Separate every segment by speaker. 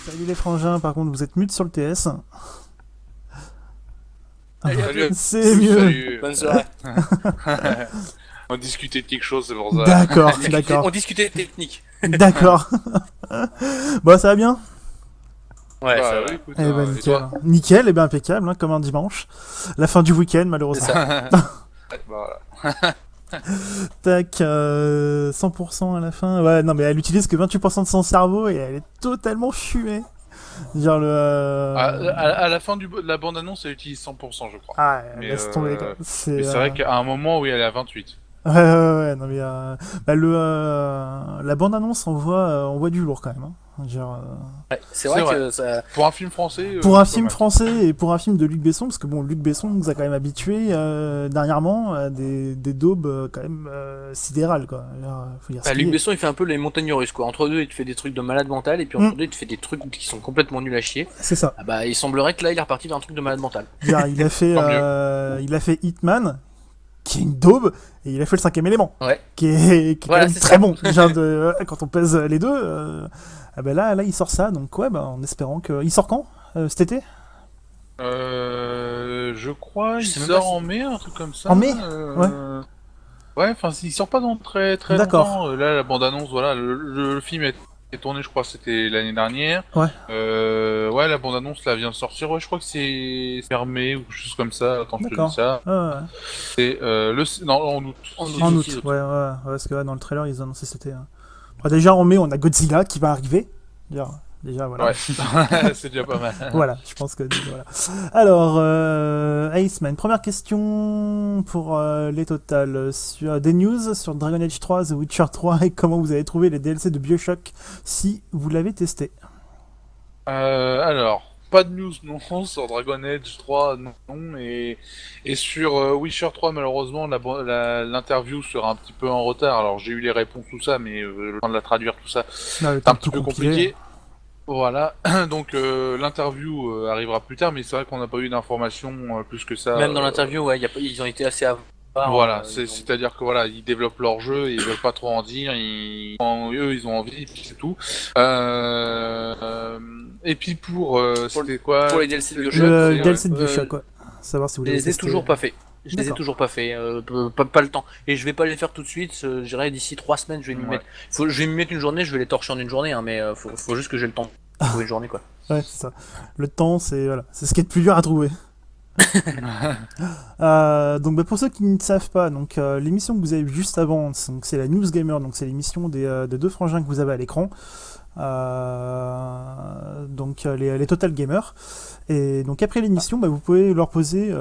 Speaker 1: Salut les frangins, par contre vous êtes mute sur le TS.
Speaker 2: Salut.
Speaker 1: C'est mieux.
Speaker 2: Salut.
Speaker 3: Bonne soirée.
Speaker 2: On discutait de quelque chose, c'est pour ça.
Speaker 1: D'accord,
Speaker 3: On
Speaker 1: d'accord,
Speaker 3: discutait technique.
Speaker 1: d'accord. Bon, ça va bien?
Speaker 3: Ouais,
Speaker 2: Bah,
Speaker 3: ça va.
Speaker 2: oui, écoute,
Speaker 1: Eh ben
Speaker 2: et
Speaker 1: nickel.
Speaker 2: toi
Speaker 1: Nickel, et ben impeccable, hein, comme un dimanche. La fin du week-end malheureusement.
Speaker 2: Ouais, bah, voilà.
Speaker 1: Tac, 100% à la fin. Ouais, non mais elle utilise que 28% de son cerveau et elle est totalement fumée. Genre le...
Speaker 2: À la fin de la bande-annonce, elle utilise 100%, je crois.
Speaker 1: Ah,
Speaker 2: Mais,
Speaker 1: laisse tomber quoi.
Speaker 2: mais c'est vrai qu'à un moment, oui, elle est à 28.
Speaker 1: Ouais, non mais... bah, la bande-annonce, on voit du lourd quand même. Hein. Genre,
Speaker 3: Ouais, c'est vrai que ça.
Speaker 2: Pour un film français...
Speaker 1: pour un
Speaker 2: c'est
Speaker 1: film
Speaker 2: pas mal.
Speaker 1: français et pour un film de Luc Besson, parce que bon, Luc Besson nous a quand même habitués dernièrement à des daubes quand même sidérales quoi. Alors, faut dire ce
Speaker 3: Luc
Speaker 1: qu'il est.
Speaker 3: Besson, il fait un peu les montagnes russes, quoi. Entre deux, il te fait des trucs de malade mental, et puis entre deux, il te fait des trucs qui sont complètement nuls à chier.
Speaker 1: C'est ça.
Speaker 3: Ah bah, il semblerait que là, il est reparti vers un truc de malade mental.
Speaker 1: Genre, il a fait Hitman, qui est une daube, et il a fait le cinquième élément,
Speaker 3: Ouais.
Speaker 1: qui est
Speaker 3: Voilà,
Speaker 1: quand même
Speaker 3: c'est
Speaker 1: très
Speaker 3: ça.
Speaker 1: bon. Genre quand on pèse les deux, ah ben là il sort ça, donc ouais, bah, en espérant que... Il sort quand cet été?
Speaker 2: Je crois
Speaker 3: Je
Speaker 2: il
Speaker 3: sais même
Speaker 2: sort
Speaker 3: pas si-
Speaker 2: en mai, un truc comme ça.
Speaker 1: En mai
Speaker 2: Ouais, enfin, il sort pas dans très très
Speaker 1: D'accord.
Speaker 2: longtemps. Là, la bande-annonce, voilà, le film est tourné, je crois, c'était l'année dernière.
Speaker 1: Ouais.
Speaker 2: Ouais, la bande-annonce, là, vient de sortir. Ouais, je crois que c'est fermé ou quelque chose comme ça. Attends, je te
Speaker 1: D'accord.
Speaker 2: dis ça.
Speaker 1: Ouais.
Speaker 2: C'est non, en août.
Speaker 1: En août, ouais, parce que ouais, dans le trailer ils annonçaient c'était... Bon, déjà en mai on a Godzilla qui va arriver. Déjà voilà.
Speaker 2: Ouais, c'est déjà pas mal.
Speaker 1: Voilà, je pense que voilà. Alors, Iceman, première question pour les totales sur des news sur Dragon Age 3, The Witcher 3 et comment vous avez trouvé les DLC de BioShock si vous l'avez testé.
Speaker 2: Alors, pas de news non sur Dragon Age 3 non et sur Witcher 3 malheureusement l'interview sera un petit peu en retard. Alors j'ai eu les réponses tout ça mais le temps de la traduire tout ça
Speaker 1: Non, le
Speaker 2: c'est
Speaker 1: temps
Speaker 2: un
Speaker 1: de
Speaker 2: petit peu
Speaker 1: compiler.
Speaker 2: compliqué. Voilà, donc l'interview arrivera plus tard mais c'est vrai qu'on n'a pas eu d'informations plus que ça.
Speaker 3: Même dans l'interview, ouais, ils ont été assez avares.
Speaker 2: Voilà,
Speaker 3: ils ont-
Speaker 2: c'est-à-dire que voilà, ils développent leur jeu, et ils veulent pas trop en dire, eux ils ont envie, et puis c'est tout. Et puis c'était quoi
Speaker 3: pour les DLC de BioShock,
Speaker 1: Le
Speaker 2: c'est-
Speaker 1: DLC de
Speaker 3: ouais.
Speaker 1: BioShock, ouais. Savoir si vous
Speaker 3: Je
Speaker 1: l'avez
Speaker 3: les ai
Speaker 1: testé.
Speaker 3: toujours pas fait. Je les ai
Speaker 1: D'accord.
Speaker 3: toujours pas fait, pas le temps. Et je vais pas les faire tout de suite, je dirais d'ici 3 semaines je vais m'y
Speaker 2: Ouais.
Speaker 3: mettre. Je vais m'y mettre une journée, je vais les torcher en une journée, hein, mais faut juste que j'ai le temps de trouver une journée quoi.
Speaker 1: Ouais, c'est ça. Le temps, c'est voilà, c'est ce qui est le plus dur à trouver. Donc pour ceux qui ne savent pas, donc l'émission que vous avez vue juste avant, donc c'est la News Gamer, donc c'est l'émission des deux frangins que vous avez à l'écran. Donc les Total Gamers. Et donc après l'émission, vous pouvez leur poser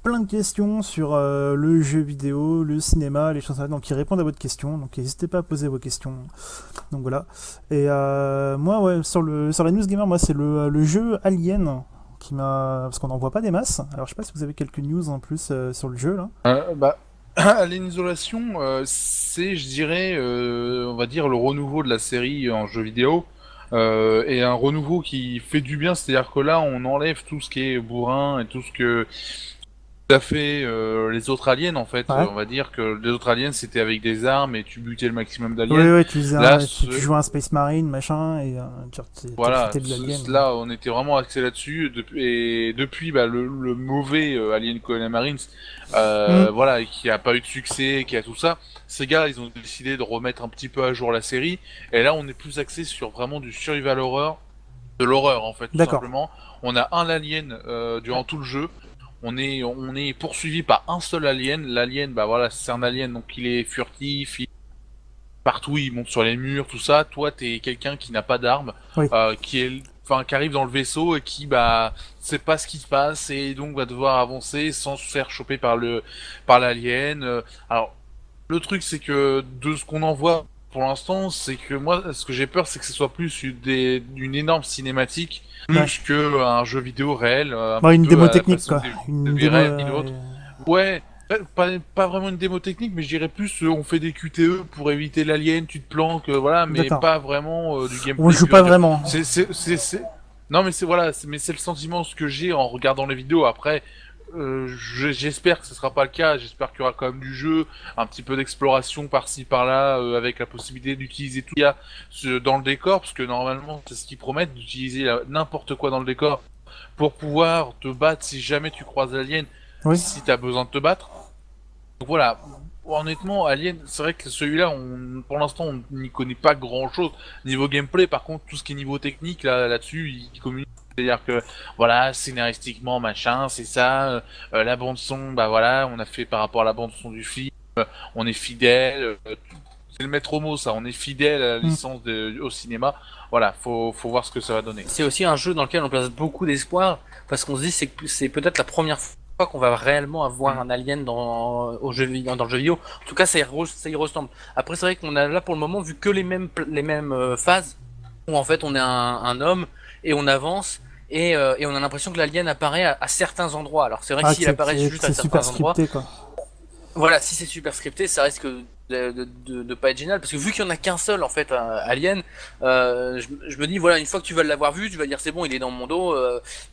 Speaker 1: plein de questions sur le jeu vidéo, le cinéma, les choses comme ça. Donc ils répondent à votre question. Donc n'hésitez pas à poser vos questions. Donc voilà. Et moi, ouais, sur la News Gamer, moi c'est le jeu Alien qui m'a, parce qu'on n'en voit pas des masses. Alors je sais pas si vous avez quelques news en plus sur le jeu là.
Speaker 2: Alien Isolation, c'est, je dirais, on va dire, le renouveau de la série en jeu vidéo. Et un renouveau qui fait du bien, c'est-à-dire que là, on enlève tout ce qui est bourrin et tout ce que a fait les autres aliens, en fait.
Speaker 1: Ouais.
Speaker 2: On va dire que les autres aliens, c'était avec des armes et tu butais le maximum d'aliens.
Speaker 1: Oui, tu faisais
Speaker 2: Là,
Speaker 1: tu jouais un Space Marine, machin, et
Speaker 2: voilà,
Speaker 1: t'es de l'alien.
Speaker 2: là, on était vraiment axé là-dessus. Et depuis, le mauvais Alien Colonial Marines, voilà, qui a pas eu de succès, qui a tout ça, ces gars, ils ont décidé de remettre un petit peu à jour la série. Et là, on est plus axé sur vraiment du survival horror, de l'horreur en fait, tout
Speaker 1: D'accord.
Speaker 2: simplement. On a un alien durant tout le jeu. On est poursuivi par un seul alien. L'alien, bah voilà, c'est un alien, donc il est furtif, partout, il monte sur les murs, tout ça. Toi, t'es quelqu'un qui n'a pas d'arme,
Speaker 1: Oui.
Speaker 2: qui arrive dans le vaisseau et qui, sait pas ce qui se passe et donc va devoir avancer sans se faire choper par l'alien. Alors, le truc, c'est que de ce qu'on en voit pour l'instant, c'est que moi, ce que j'ai peur, c'est que ce soit plus une énorme cinématique, plus que un jeu vidéo réel.
Speaker 1: Une démo technique, quoi. Une démo,
Speaker 2: et l'autre. Ouais. Pas vraiment une démo technique, mais je dirais plus on fait des QTE pour éviter l'alien, tu te planques, voilà, mais
Speaker 1: D'accord.
Speaker 2: pas vraiment du gameplay.
Speaker 1: On joue pas vraiment.
Speaker 2: Non, mais c'est le sentiment ce que j'ai en regardant les vidéos. Après, j'espère que ce sera pas le cas. J'espère qu'il y aura quand même du jeu, un petit peu d'exploration par-ci par-là, avec la possibilité d'utiliser tout dans le décor, parce que normalement c'est ce qu'ils promettent, d'utiliser n'importe quoi dans le décor pour pouvoir te battre si jamais tu croises l'alien,
Speaker 1: Oui.
Speaker 2: si t'as besoin de te battre. Donc voilà. Honnêtement, Alien, c'est vrai que celui-là, pour l'instant, on n'y connaît pas grand-chose niveau gameplay. Par contre, tout ce qui est niveau technique, là-dessus, il communique. C'est-à-dire que, voilà, scénaristiquement, machin, c'est ça. La bande son, bah voilà, on a fait par rapport à la bande son du film. On est fidèle. C'est le maître mot, ça. On est fidèle à la licence au cinéma. Voilà, faut voir ce que ça va donner.
Speaker 3: C'est aussi un jeu dans lequel on place beaucoup d'espoir, parce qu'on se dit c'est peut-être la première fois qu'on va réellement avoir un alien dans le jeu vidéo. En tout cas, ça y ressemble. Après, c'est vrai qu'on a là pour le moment vu que les mêmes phases où en fait on est un homme et on avance et on a l'impression que l'alien apparaît à certains endroits. Alors c'est vrai que s'il apparaît juste à certains endroits,
Speaker 1: quoi.
Speaker 3: voilà, si c'est super scripté, ça risque de pas être génial, parce que vu qu'il y en a qu'un seul en fait, Alien, je me dis voilà, une fois que tu vas l'avoir vu, tu vas dire c'est bon, il est dans mon dos.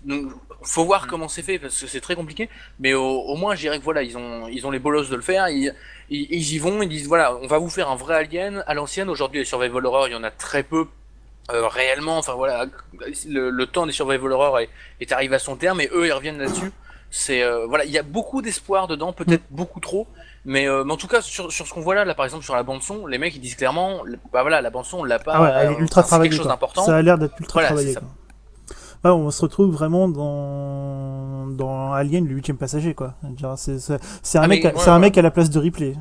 Speaker 3: Donc faut voir comment c'est fait, parce que c'est très compliqué. Mais au moins, je dirais que voilà, ils ont les bolosses de le faire. Ils y vont, ils disent voilà, on va vous faire un vrai Alien à l'ancienne. Aujourd'hui, les survival horror, il y en a très peu. Réellement, enfin voilà, le temps des survival horror est arrivé à son terme, et eux ils reviennent là-dessus. C'est voilà, il y a beaucoup d'espoir dedans, peut-être beaucoup trop, mais en tout cas sur ce qu'on voit là par exemple sur la bande son, les mecs ils disent clairement, bah voilà, la bande son on l'a pas,
Speaker 1: Ah ouais, elle est ultra
Speaker 3: c'est
Speaker 1: travaillée.
Speaker 3: quelque chose d'important.
Speaker 1: Ça a l'air d'être ultra
Speaker 3: Voilà,
Speaker 1: travaillé. Ah, on se retrouve vraiment dans Alien, le 8ème passager, quoi. C'est un mec à la place de Ripley.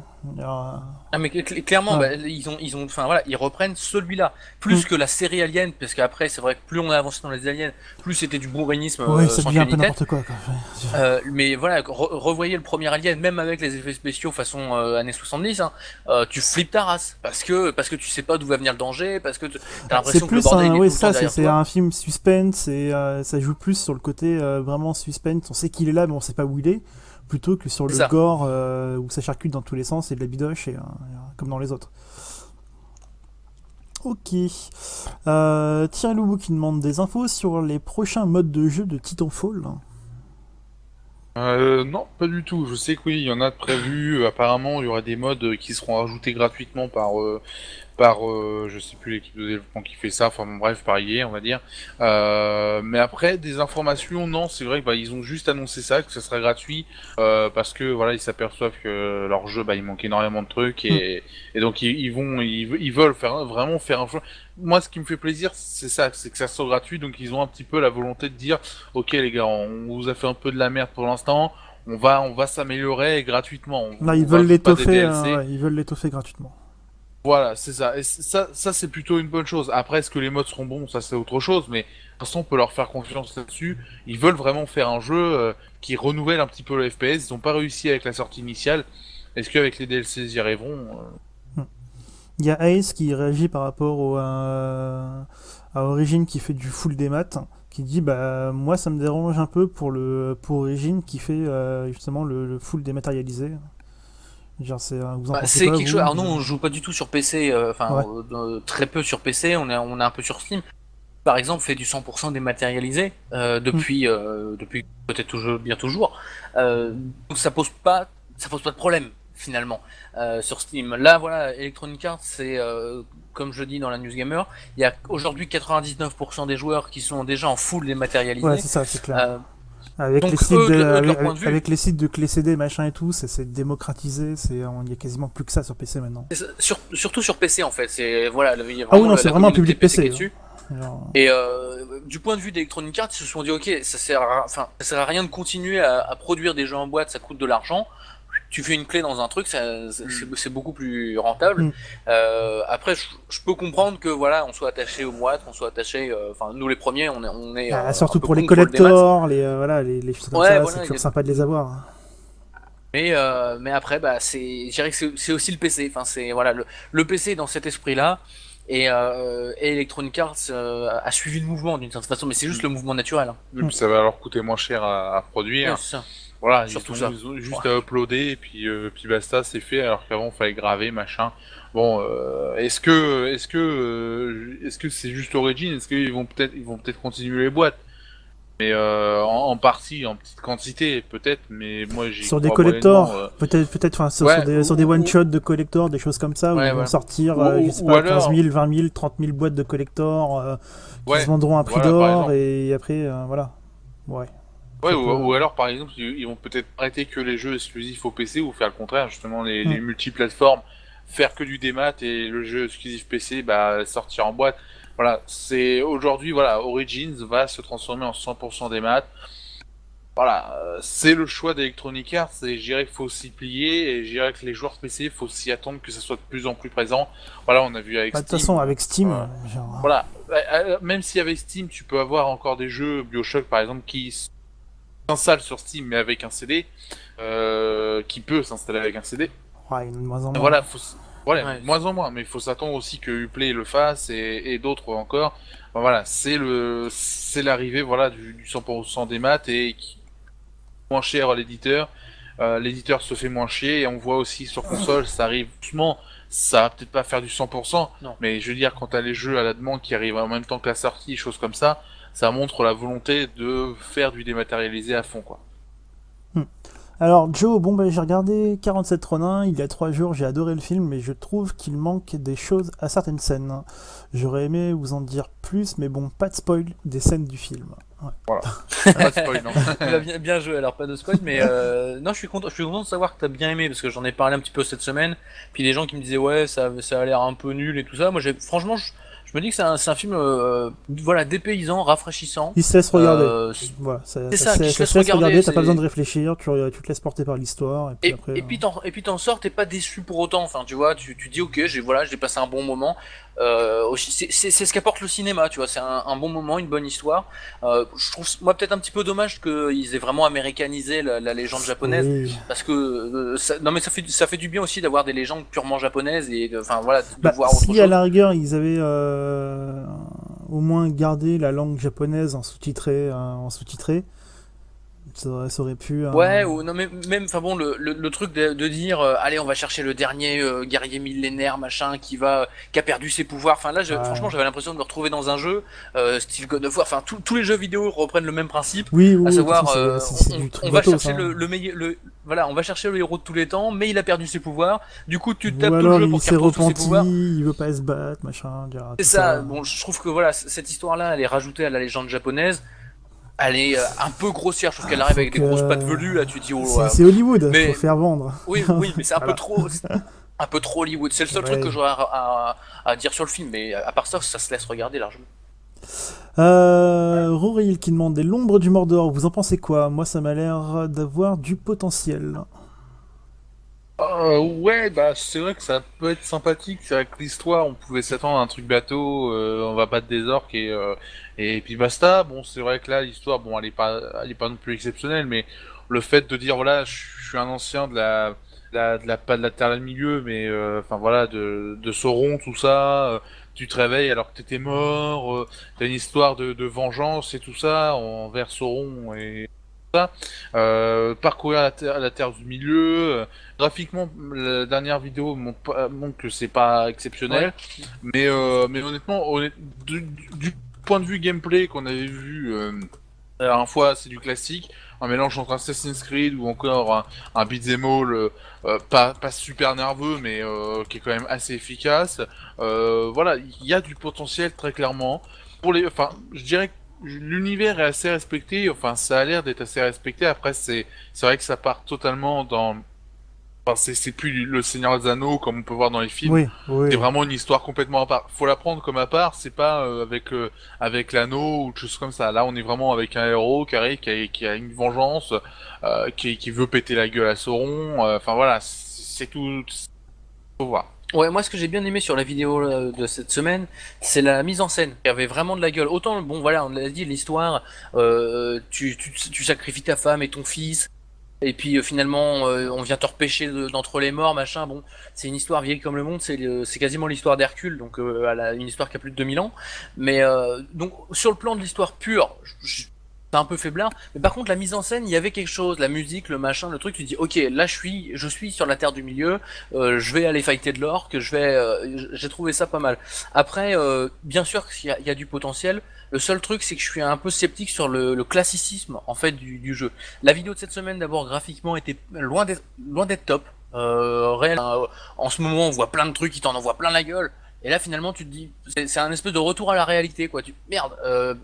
Speaker 3: Ah mais clairement,
Speaker 1: Ouais.
Speaker 3: bah, ils ont, enfin voilà, ils reprennent celui-là plus que la série Alien, parce qu'après c'est vrai que plus on a avancé dans les aliens, plus c'était du bourrinisme
Speaker 1: Oui, ça
Speaker 3: sans
Speaker 1: devient un
Speaker 3: queue
Speaker 1: peu
Speaker 3: ni tête.
Speaker 1: n'importe quoi.
Speaker 3: Mais voilà, revoyez le premier Alien, même avec les effets spéciaux façon années 70, hein, tu flippes ta race, parce que tu sais pas d'où va venir le danger, parce que t'as
Speaker 1: C'est
Speaker 3: l'impression que le
Speaker 1: plus
Speaker 3: bordel il est tout le temps
Speaker 1: ça,
Speaker 3: derrière
Speaker 1: c'est
Speaker 3: toi.
Speaker 1: un film suspense et ça joue plus sur le côté vraiment suspense. On sait qu'il est là, mais on sait pas où il est, plutôt que sur
Speaker 3: C'est
Speaker 1: le
Speaker 3: ça.
Speaker 1: gore où ça charcute dans tous les sens et de la bidoche comme dans les autres. Ok. Thierry Loubou qui demande des infos sur les prochains modes de jeu de Titanfall.
Speaker 2: Non, pas du tout. Je sais que oui, il y en a de prévus. Apparemment, il y aura des modes qui seront ajoutés gratuitement par je sais plus l'équipe de développement qui fait ça. Enfin bon, bref, par EA, on va dire. Mais après, des informations, non, c'est vrai que ils ont juste annoncé ça, que ça sera gratuit, parce que voilà, ils s'aperçoivent que leur jeu, il manque énormément de trucs et donc ils veulent vraiment faire un jeu. Moi, ce qui me fait plaisir, c'est ça, c'est que ça soit gratuit, donc ils ont un petit peu la volonté de dire, ok les gars, on vous a fait un peu de la merde pour l'instant, on va s'améliorer gratuitement.
Speaker 1: Là, ils
Speaker 2: On va
Speaker 1: veulent
Speaker 2: pas des
Speaker 1: l'étoffer,
Speaker 2: DLC.
Speaker 1: ils veulent l'étoffer gratuitement.
Speaker 2: Voilà, c'est ça. Et ça c'est plutôt une bonne chose. Après, est-ce que les modes seront bons, ça c'est autre chose, mais de toute façon, on peut leur faire confiance là-dessus. Ils veulent vraiment faire un jeu qui renouvelle un petit peu le FPS. Ils n'ont pas réussi avec la sortie initiale. Est-ce qu'avec les DLC, ils y arriveront
Speaker 1: Il y a Ace qui réagit par rapport à Origin qui fait du full démat, qui dit bah moi ça me dérange un peu pour Origin qui fait justement le full dématérialisé. Genre vous en pensez
Speaker 3: C'est
Speaker 1: quoi,
Speaker 3: quelque
Speaker 1: vous
Speaker 3: chose. Alors non, on joue pas du tout sur PC, enfin
Speaker 1: Ouais.
Speaker 3: très peu sur PC. On est un peu sur Steam. Par exemple, fait du 100% dématérialisé depuis peut-être toujours bien toujours. Donc ça pose pas de problème finalement sur Steam. Là voilà, Electronic Arts, c'est comme je dis dans la News Gamer, il y a aujourd'hui 99% des joueurs qui sont déjà en full dématérialisé.
Speaker 1: Ouais, c'est ça, c'est clair.
Speaker 3: Euh,
Speaker 1: Avec
Speaker 3: donc
Speaker 1: les sites
Speaker 3: eux, de leur point de vue,
Speaker 1: avec les sites de clés CD machin et tout, c'est démocratisé, il y a quasiment plus que ça sur PC maintenant.
Speaker 3: surtout sur PC en fait, c'est voilà, il y a
Speaker 1: Ah oui,
Speaker 3: vraiment
Speaker 1: non, c'est
Speaker 3: la
Speaker 1: vraiment un
Speaker 3: communauté
Speaker 1: public PC.
Speaker 3: qui est dessus.
Speaker 1: Genre...
Speaker 3: Et du point de vue d'Electronic Arts, ils se sont dit ok, ça sert à rien de continuer à produire des jeux en boîte, ça coûte de l'argent. Tu fais une clé dans un truc, c'est beaucoup plus rentable.
Speaker 1: Mm.
Speaker 3: Après, je peux comprendre que voilà, on soit attaché aux boîtes, qu'on soit attaché. Enfin, nous les premiers, on est
Speaker 1: surtout
Speaker 3: un peu
Speaker 1: pour les
Speaker 3: con le démat.
Speaker 1: collectors, voilà, les choses comme ça,
Speaker 3: Voilà,
Speaker 1: c'est toujours sympa de les avoir.
Speaker 3: Mais après, bah, je dirais que c'est aussi le PC. Enfin, c'est voilà, le PC est dans cet esprit-là. Et Electronic Arts a suivi le mouvement d'une certaine façon, mais c'est juste le mouvement naturel. Hein.
Speaker 2: Oui, puis ça va leur coûter moins cher à produire.
Speaker 3: Ouais, c'est ça.
Speaker 2: Voilà,
Speaker 3: Surtout
Speaker 2: ils ont juste à uploader et puis basta, c'est fait. Alors qu'avant, fallait graver, machin. Bon, est-ce que c'est juste Origin? Est-ce qu'ils vont peut-être continuer les boîtes? Mais en partie, en petite quantité, peut-être, mais moi j'y
Speaker 1: Sur des
Speaker 2: crois
Speaker 1: collectors,
Speaker 2: moyennement,
Speaker 1: peut-être, enfin,
Speaker 2: ouais,
Speaker 1: sur des one-shots de collectors, des choses comme ça, où
Speaker 3: Ouais,
Speaker 1: ils vont
Speaker 3: voilà.
Speaker 1: sortir, je sais
Speaker 2: ou
Speaker 1: pas, 15
Speaker 2: alors,
Speaker 1: 000, 20 000, 30 000 boîtes de collector qui se
Speaker 2: ouais,
Speaker 1: vendront à prix
Speaker 2: voilà, par
Speaker 1: d'or,
Speaker 2: exemple.
Speaker 1: et après, voilà. Ouais,
Speaker 2: Ouais,
Speaker 1: ça peut.
Speaker 2: ou alors, par exemple, ils vont peut-être arrêter que les jeux exclusifs au PC ou faire le contraire, justement,
Speaker 1: Hmm.
Speaker 2: les multiplateformes, faire que du démat et le jeu exclusif PC, bah, sortir en boîte. Voilà, c'est aujourd'hui, voilà, Origins va se transformer en 100% démat. Voilà, c'est le choix d'Electronic Arts et je dirais qu'il faut s'y plier et je dirais que les joueurs PC, il faut s'y attendre que ça soit de plus en plus présent. Voilà, on a vu avec
Speaker 1: Bah, de toute
Speaker 2: Steam.
Speaker 1: façon, avec Steam,
Speaker 2: euh,
Speaker 1: genre,
Speaker 2: voilà, même si avec Steam, tu peux avoir encore des jeux BioShock par exemple qui s'installent sur Steam mais avec un CD, qui peut s'installer avec un CD.
Speaker 1: ouais, il y en a de moins en moins.
Speaker 2: Voilà, voilà,
Speaker 3: Ouais.
Speaker 2: moins en moins, mais il faut s'attendre aussi que Uplay le fasse et d'autres encore. Enfin, voilà, c'est l'arrivée voilà du 100% des maths et qui moins cher à l'éditeur. L'éditeur se fait moins chier et on voit aussi sur console, ça arrive doucement. Ça va peut-être pas faire du 100%,
Speaker 3: Non.
Speaker 2: mais je veux dire, quand t'as les jeux à la demande qui arrivent en même temps que la sortie, choses comme ça montre la volonté de faire du dématérialisé à fond, quoi.
Speaker 1: Hmm. Alors, Joe, bon, bah, j'ai regardé 47 Ronin il y a 3 jours, j'ai adoré le film, mais je trouve qu'il manque des choses à certaines scènes. J'aurais aimé vous en dire plus, mais bon, pas de spoil des scènes du film. Ouais.
Speaker 2: Voilà. Pas de spoil, non.
Speaker 3: Bah, bien joué, alors pas de spoil, mais non, je suis content de savoir que t'as bien aimé parce que j'en ai parlé un petit peu cette semaine. Puis les gens qui me disaient ouais, ça a l'air un peu nul et tout ça. Moi, franchement, je me dis que c'est un film, voilà, dépaysant, rafraîchissant.
Speaker 1: Il se laisse regarder.
Speaker 3: Euh,
Speaker 1: Voilà,
Speaker 3: c'est ça, qui se laisse
Speaker 1: se laisse regarder,
Speaker 3: regarder.
Speaker 1: t'as pas besoin de réfléchir, tu te laisses porter par l'histoire, et puis après.
Speaker 3: Et puis t'en sors, t'es pas déçu pour autant. Enfin, tu vois, tu dis ok, j'ai passé un bon moment. C'est ce qu'apporte le cinéma, tu vois. C'est un bon moment, une bonne histoire. Je trouve moi peut-être un petit peu dommage qu'ils aient vraiment américanisé la légende japonaise,
Speaker 1: Oui.
Speaker 3: parce que non mais ça fait du bien aussi d'avoir des légendes purement japonaises et enfin voilà de
Speaker 1: Bah,
Speaker 3: voir autre
Speaker 1: si à
Speaker 3: chose.
Speaker 1: la rigueur ils avaient au moins gardé la langue japonaise en sous-titré, ça aurait pu.
Speaker 3: Ouais, ou non mais même, enfin bon, le truc de dire, allez, on va chercher le dernier guerrier millénaire, machin, qui a perdu ses pouvoirs. Enfin là, franchement,
Speaker 1: Ouais.
Speaker 3: j'avais l'impression de me retrouver dans un jeu, style God of War. Enfin, tous les jeux vidéo reprennent le même principe,
Speaker 1: Oui, oui,
Speaker 3: à
Speaker 1: oui, de toute façon,
Speaker 3: savoir,
Speaker 1: c'est du truc
Speaker 3: on va
Speaker 1: bateau,
Speaker 3: chercher
Speaker 1: ça.
Speaker 3: le meilleur, voilà, on va chercher le héros de tous les temps, mais il a perdu ses pouvoirs. Du coup, tu
Speaker 1: Ou
Speaker 3: tapes tout le
Speaker 1: alors
Speaker 3: jeu
Speaker 1: il
Speaker 3: pour qu'il
Speaker 1: s'est
Speaker 3: retrouve tous ses
Speaker 1: repenti,
Speaker 3: pouvoirs.
Speaker 1: il veut pas se battre, machin,
Speaker 3: C'est
Speaker 1: tout
Speaker 3: ça.
Speaker 1: ça.
Speaker 3: Bon, je trouve que voilà, cette histoire-là, elle est rajoutée à la légende japonaise. Elle est un peu grossière, je trouve qu'elle arrive
Speaker 1: Faut
Speaker 3: avec des grosses pattes
Speaker 1: que.
Speaker 3: velues, là, tu dis, oh,
Speaker 1: C'est Hollywood, faut
Speaker 3: mais
Speaker 1: faire vendre.
Speaker 3: oui, mais c'est un peu
Speaker 1: Voilà.
Speaker 3: trop, un peu trop Hollywood. C'est le seul truc
Speaker 1: Ouais.
Speaker 3: que j'aurais à dire sur le film, mais à part ça, ça se laisse regarder largement.
Speaker 1: Roril qui demande l'ombre du Mordor, vous en pensez quoi? Moi ça m'a l'air d'avoir du potentiel.
Speaker 2: Ouais, bah c'est vrai que ça peut être sympathique. C'est vrai que l'histoire, on pouvait s'attendre à un truc bateau, on va battre des orques et puis basta. Bon, c'est vrai que là, l'histoire, bon, elle est pas non plus exceptionnelle, mais le fait de dire voilà, je suis un ancien pas de la Terre du Milieu, mais enfin voilà, de Sauron, tout ça. Tu te réveilles alors que t'étais mort. T'as une histoire de vengeance et tout ça envers Sauron et ça. Parcourir la terre du milieu. Graphiquement, la dernière vidéo montre que c'est pas exceptionnel,
Speaker 3: Ouais.
Speaker 2: mais honnêtement, du point de vue gameplay qu'on avait vu la dernière fois, c'est du classique, un mélange entre Assassin's Creed ou encore un beat'em all, pas super nerveux, mais qui est quand même assez efficace. Voilà, il y a du potentiel très clairement. Enfin, je dirais que l'univers est assez respecté. Enfin, ça a l'air d'être assez respecté. Après, c'est vrai que ça part totalement dans. Enfin, c'est plus le Seigneur des Anneaux comme on peut voir dans les films.
Speaker 1: Oui, oui.
Speaker 2: C'est vraiment une histoire complètement à part. Faut la prendre comme à part. C'est pas avec l'anneau ou des choses comme ça. Là, on est vraiment avec un héros qui arrive, qui a une vengeance, qui veut péter la gueule à Sauron. Enfin voilà, c'est tout. Faut voir.
Speaker 3: Ouais, moi ce que j'ai bien aimé sur la vidéo de cette semaine, c'est la mise en scène, qui avait vraiment de la gueule. Autant, bon voilà, on l'a dit, l'histoire, tu sacrifies ta femme et ton fils, et puis finalement on vient te repêcher d'entre les morts, machin. Bon, c'est une histoire vieille comme le monde, c'est quasiment l'histoire d'Hercule, donc une histoire qui a plus de 2000 ans. Mais donc sur le plan de l'histoire pure, c'est un peu faiblard, mais par contre la mise en scène, il y avait quelque chose, la musique, le machin, le truc, tu te dis ok, là je suis sur la Terre du Milieu, je vais aller fighter de l'orque, j'ai trouvé ça pas mal. Après, bien sûr qu'il y a du potentiel, le seul truc c'est que je suis un peu sceptique sur le classicisme en fait du jeu. La vidéo de cette semaine d'abord graphiquement était loin d'être top. Réel, en ce moment on voit plein de trucs qui t'en envoient plein la gueule. Et là finalement tu te dis c'est un espèce de retour à la réalité quoi. Merde,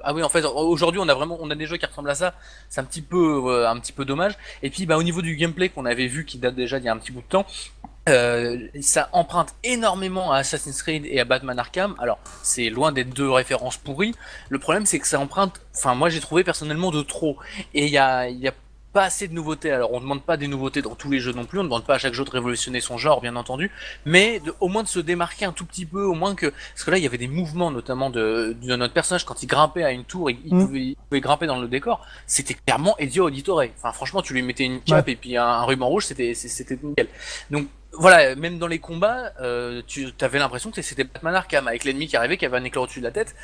Speaker 3: ah oui en fait aujourd'hui on a des jeux qui ressemblent à ça. C'est un petit peu dommage. Et puis bah au niveau du gameplay qu'on avait vu qui date déjà d'il y a un petit bout de temps, ça emprunte énormément à Assassin's Creed et à Batman Arkham. Alors c'est loin d'être deux références pourries. Le problème c'est que ça emprunte, enfin moi j'ai trouvé personnellement de trop. Et il y a pas assez de nouveautés. Alors on demande pas des nouveautés dans tous les jeux non plus, on demande pas à chaque jeu de révolutionner son genre bien entendu, mais au moins de se démarquer un tout petit peu, au moins que parce que là il y avait des mouvements notamment de notre personnage quand il grimpait à une tour, il pouvait grimper dans le décor, c'était clairement Ezio Auditore. Enfin franchement tu lui mettais une cape et puis un ruban rouge, c'était nickel. Donc voilà, même dans les combats, tu avais l'impression que c'était Batman Arkham avec l'ennemi qui arrivait, qui avait un éclat au-dessus de la tête.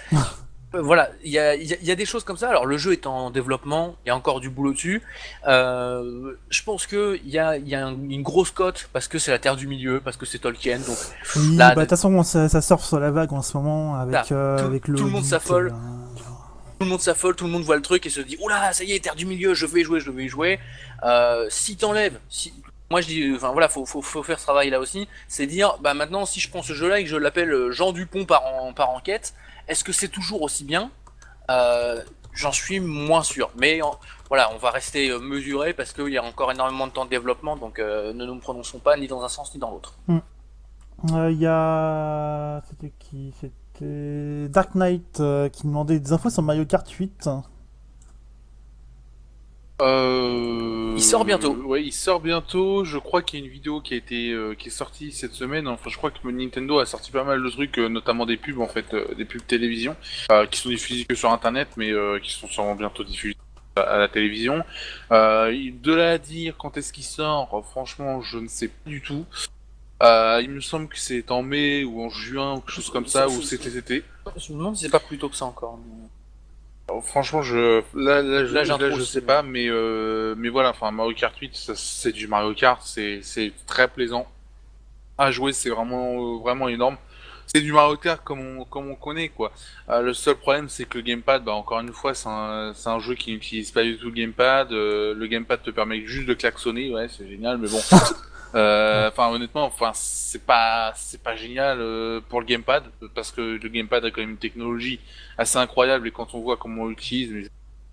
Speaker 3: Voilà, il y a des choses comme ça. Alors le jeu est en développement, il y a encore du boulot dessus. Je pense que il y a une grosse cote parce que c'est la Terre du Milieu, parce que c'est Tolkien. Donc
Speaker 1: Oui,
Speaker 3: là,
Speaker 1: bah de toute façon, ça surfe sur la vague en ce moment avec, avec le
Speaker 3: tout le monde
Speaker 1: Hobbit,
Speaker 3: s'affole. Tout le monde s'affole, tout le monde voit le truc et se dit oula, ça y est, Terre du Milieu, je vais y jouer. Si t'enlèves, moi je dis, enfin voilà, faut faire ce travail là aussi, c'est dire, bah maintenant si je prends ce jeu-là et que je l'appelle Jean Dupont par enquête, est-ce que c'est toujours aussi bien? J'en suis moins sûr, mais voilà, on va rester mesuré parce qu'il y a encore énormément de temps de développement, donc ne nous prononçons pas ni dans un sens ni dans l'autre.
Speaker 1: Il y a... C'était qui? C'était Dark Knight qui demandait des infos sur Mario Kart 8.
Speaker 3: Il sort bientôt.
Speaker 2: Ouais, il sort bientôt. Je crois qu'il y a une vidéo qui a été qui est sortie cette semaine. Enfin, je crois que Nintendo a sorti pas mal de trucs, notamment des pubs en fait, des pubs télévision, qui sont diffusées que sur Internet, mais qui sont sûrement bientôt diffusées à la télévision. De là à dire quand est-ce qu'il sort, franchement, je ne sais pas du tout. Il me semble que c'est en mai ou en juin ou quelque chose comme ça, ou c'était été.
Speaker 3: Je me demande si c'est pas plus tôt que ça encore.
Speaker 2: Franchement, je sais pas, mais voilà, enfin Mario Kart 8, c'est du Mario Kart, c'est très plaisant à jouer, c'est vraiment énorme. C'est du Mario Kart comme on connaît quoi. Le seul problème c'est que le gamepad, bah encore une fois, c'est un jeu qui n'utilise pas du tout le gamepad. Le gamepad te permet juste de klaxonner, ouais, c'est génial, mais bon. Enfin honnêtement, enfin c'est pas génial pour le gamepad parce que le gamepad a quand même une technologie assez incroyable et quand on voit comment on l'utilise, mais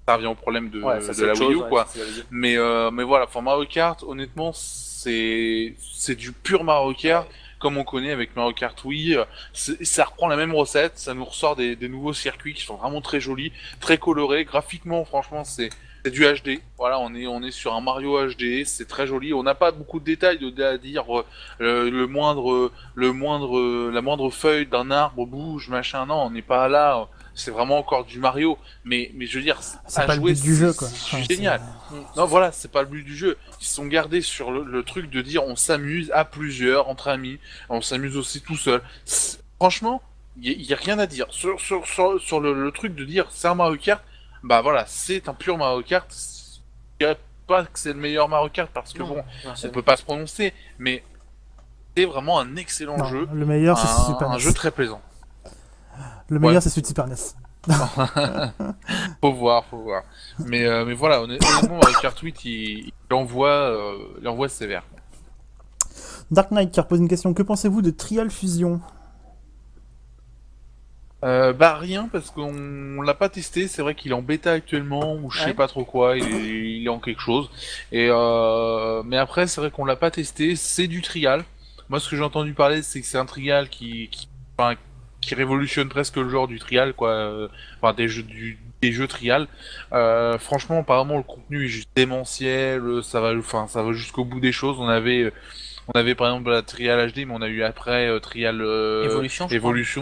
Speaker 2: ça revient au problème de la Wii U quoi. Mais voilà, enfin Mario Kart, honnêtement, c'est du pur Mario Kart comme on connaît avec Mario Kart Wii. Ça reprend la même recette, ça nous ressort des nouveaux circuits qui sont vraiment très jolis, très colorés, graphiquement franchement c'est du HD, voilà, on est sur un Mario HD, c'est très joli. On n'a pas beaucoup de détails à dire. La moindre feuille d'un arbre bouge, machin. Non, on n'est pas là. C'est vraiment encore du Mario. Mais je veux dire,
Speaker 1: C'est
Speaker 2: à
Speaker 1: pas
Speaker 2: jouer,
Speaker 1: le but du jeu,
Speaker 2: c'est
Speaker 1: quoi. Enfin,
Speaker 2: génial. Non, voilà, c'est pas le but du jeu. Ils se sont gardés sur le truc de dire on s'amuse à plusieurs, entre amis. On s'amuse aussi tout seul. Franchement, il y a rien à dire sur le truc de dire c'est un Mario Kart. Bah voilà, c'est un pur Mario Kart. Je dirais pas que c'est le meilleur Mario Kart parce que bon, on peut pas se prononcer, mais c'est vraiment un excellent jeu.
Speaker 1: Le meilleur, c'est Super NES.
Speaker 2: Un jeu très plaisant.
Speaker 1: Le meilleur, c'est celui de Super NES.
Speaker 2: Faut voir. Mais voilà, honnêtement, Mario Kart 8, il envoie sévère.
Speaker 1: Dark Knight qui repose une question. Que pensez-vous de Trial Fusion?
Speaker 2: Bah rien parce qu'on l'a pas testé, c'est vrai qu'il est en bêta actuellement ou je sais pas trop quoi, il est en quelque chose. Mais après c'est vrai qu'on l'a pas testé, c'est du trial. Moi ce que j'ai entendu parler c'est que c'est un trial enfin, qui révolutionne presque le genre du trial quoi, enfin des jeux trial. Franchement apparemment le contenu est juste démentiel, ça va jusqu'au bout des choses. On avait par exemple la trial HD mais on a eu après trial Evolution,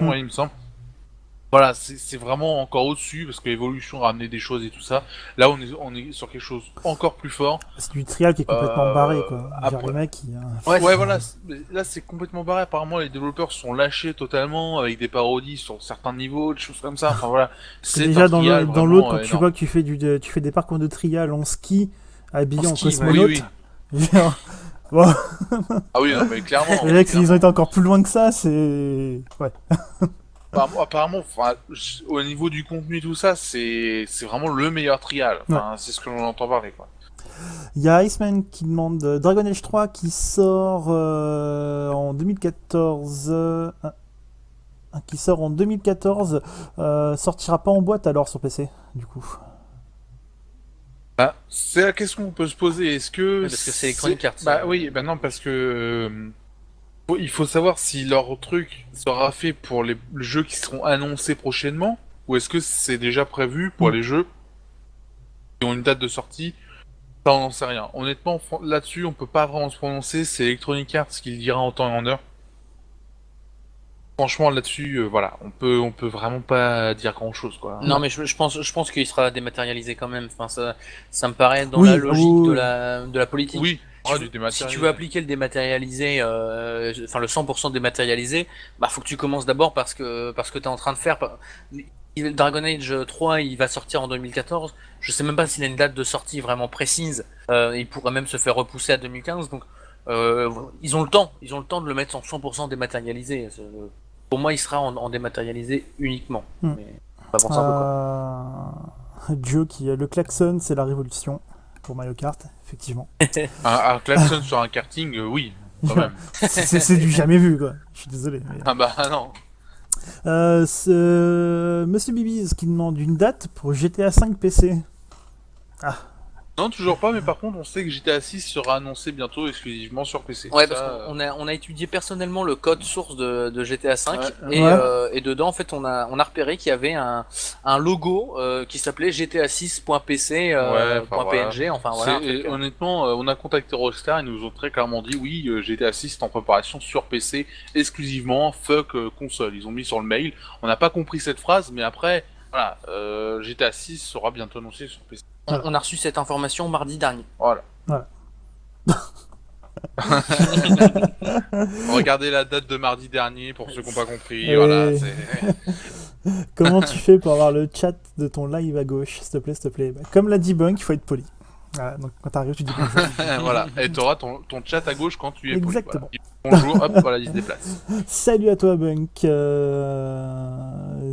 Speaker 2: ouais, il me semble. Voilà, c'est vraiment encore au-dessus parce que l'évolution a amené des choses et tout ça. Là, on est sur quelque chose encore plus fort.
Speaker 1: C'est du trial qui est complètement barré, quoi. Genre,
Speaker 2: Après,
Speaker 1: les mecs, ils,
Speaker 2: ouais, voilà. Là, c'est complètement barré. Apparemment, les développeurs sont lâchés totalement avec des parodies sur certains niveaux, des choses comme ça. Enfin voilà,
Speaker 1: parce que
Speaker 2: c'est un
Speaker 1: déjà,
Speaker 2: trial
Speaker 1: dans l'autre,
Speaker 2: vraiment
Speaker 1: quand tu
Speaker 2: énorme.
Speaker 1: vois que tu fais des parcours de trial en ski, habillé
Speaker 2: En
Speaker 1: en
Speaker 2: ski, oui,
Speaker 1: cosmonaute,
Speaker 2: oui.
Speaker 1: genre, bon,
Speaker 2: Ah oui, non, mais clairement,
Speaker 1: les mecs, ils ont
Speaker 2: clairement.
Speaker 1: été encore plus loin que ça, c'est... Ouais.
Speaker 2: Apparemment, enfin, au niveau du contenu et tout ça, c'est vraiment le meilleur trial.
Speaker 1: Ouais.
Speaker 2: Enfin, c'est ce que l'on entend parler, quoi.
Speaker 1: Il y a Iceman qui demande Dragon Age 3 qui sort en 2014. Qui sort en 2014, sortira pas en boîte alors sur PC, du coup.
Speaker 2: Bah, c'est la question qu'on peut se poser. Est-ce que
Speaker 3: Parce que c'est Electronic Arts.
Speaker 2: Bah oui, bah non, parce que il faut savoir si leur truc sera fait pour les jeux qui seront annoncés prochainement, ou est-ce que c'est déjà prévu pour
Speaker 1: Mm.
Speaker 2: les jeux qui ont une date de sortie. Ça, on n'en sait rien. Honnêtement, là-dessus, on peut pas vraiment se prononcer. C'est Electronic Arts qui le dira en temps et en heure. Franchement, là-dessus, voilà, on peut vraiment pas dire grand-chose, quoi.
Speaker 3: Non, mais je pense qu'il sera dématérialisé quand même. Enfin, ça me paraît dans la
Speaker 1: Oui,
Speaker 3: logique
Speaker 1: oui.
Speaker 3: de la politique.
Speaker 2: Oui,
Speaker 3: Tu
Speaker 2: du
Speaker 3: veux- si tu
Speaker 2: dématérialisé.
Speaker 3: veux appliquer le dématérialisé, enfin le 100% dématérialisé, bah faut que tu commences d'abord parce que t'es en train de faire. Dragon Age 3, il va sortir en 2014. Je sais même pas s'il a une date de sortie vraiment précise. Il pourrait même se faire repousser à 2015. Donc ils ont le temps. Ils ont le temps de le mettre en 100% dématérialisé. Pour moi, il sera en dématérialisé uniquement.
Speaker 1: Mm.
Speaker 3: Mais on va voir ça un peu quoi.
Speaker 1: Joe qui le klaxon, c'est la révolution pour Mario Kart, effectivement.
Speaker 2: Un klaxon sur un karting, oui, quand même.
Speaker 1: C'est du jamais vu, quoi. Je suis désolé. Mais...
Speaker 2: Ah bah non.
Speaker 1: Monsieur Bibiz qui demande une date pour GTA 5 PC. Ah,
Speaker 2: Non, toujours pas, mais par contre, on sait que GTA 6 sera annoncé bientôt exclusivement sur PC.
Speaker 3: Ouais,
Speaker 2: Ça,
Speaker 3: parce on a étudié personnellement le code source de GTA V
Speaker 1: Ouais.
Speaker 3: et dedans en fait on a repéré qu'il y avait un logo qui s'appelait GTA 6.pc
Speaker 2: ouais, enfin voilà.
Speaker 3: .png enfin voilà un truc,
Speaker 2: Honnêtement, on a contacté Rockstar, ils nous ont très clairement dit oui, GTA 6 est en préparation sur PC exclusivement, fuck console. Ils ont mis sur le mail. On n'a pas compris cette phrase, mais après, voilà, GTA 6 sera bientôt annoncé sur PC.
Speaker 1: Voilà.
Speaker 3: on a reçu cette information mardi dernier.
Speaker 2: Voilà.
Speaker 1: Voilà.
Speaker 2: Regardez la date de mardi dernier pour ceux qui n'ont pas compris.
Speaker 1: Et-
Speaker 2: Voilà, c'est.
Speaker 1: Comment tu fais pour avoir le chat de ton live à gauche, s'il te plaît, s'il te plaît. Bah, comme l'a dit Bunk, il faut être poli. Voilà, donc quand t'arrives, tu dis bonjour.
Speaker 2: Voilà. Et t'auras ton chat à gauche quand tu es poli.
Speaker 1: Exactement.
Speaker 2: Voilà. Bonjour, hop, voilà, il se déplace.
Speaker 1: Salut à toi, Bunk.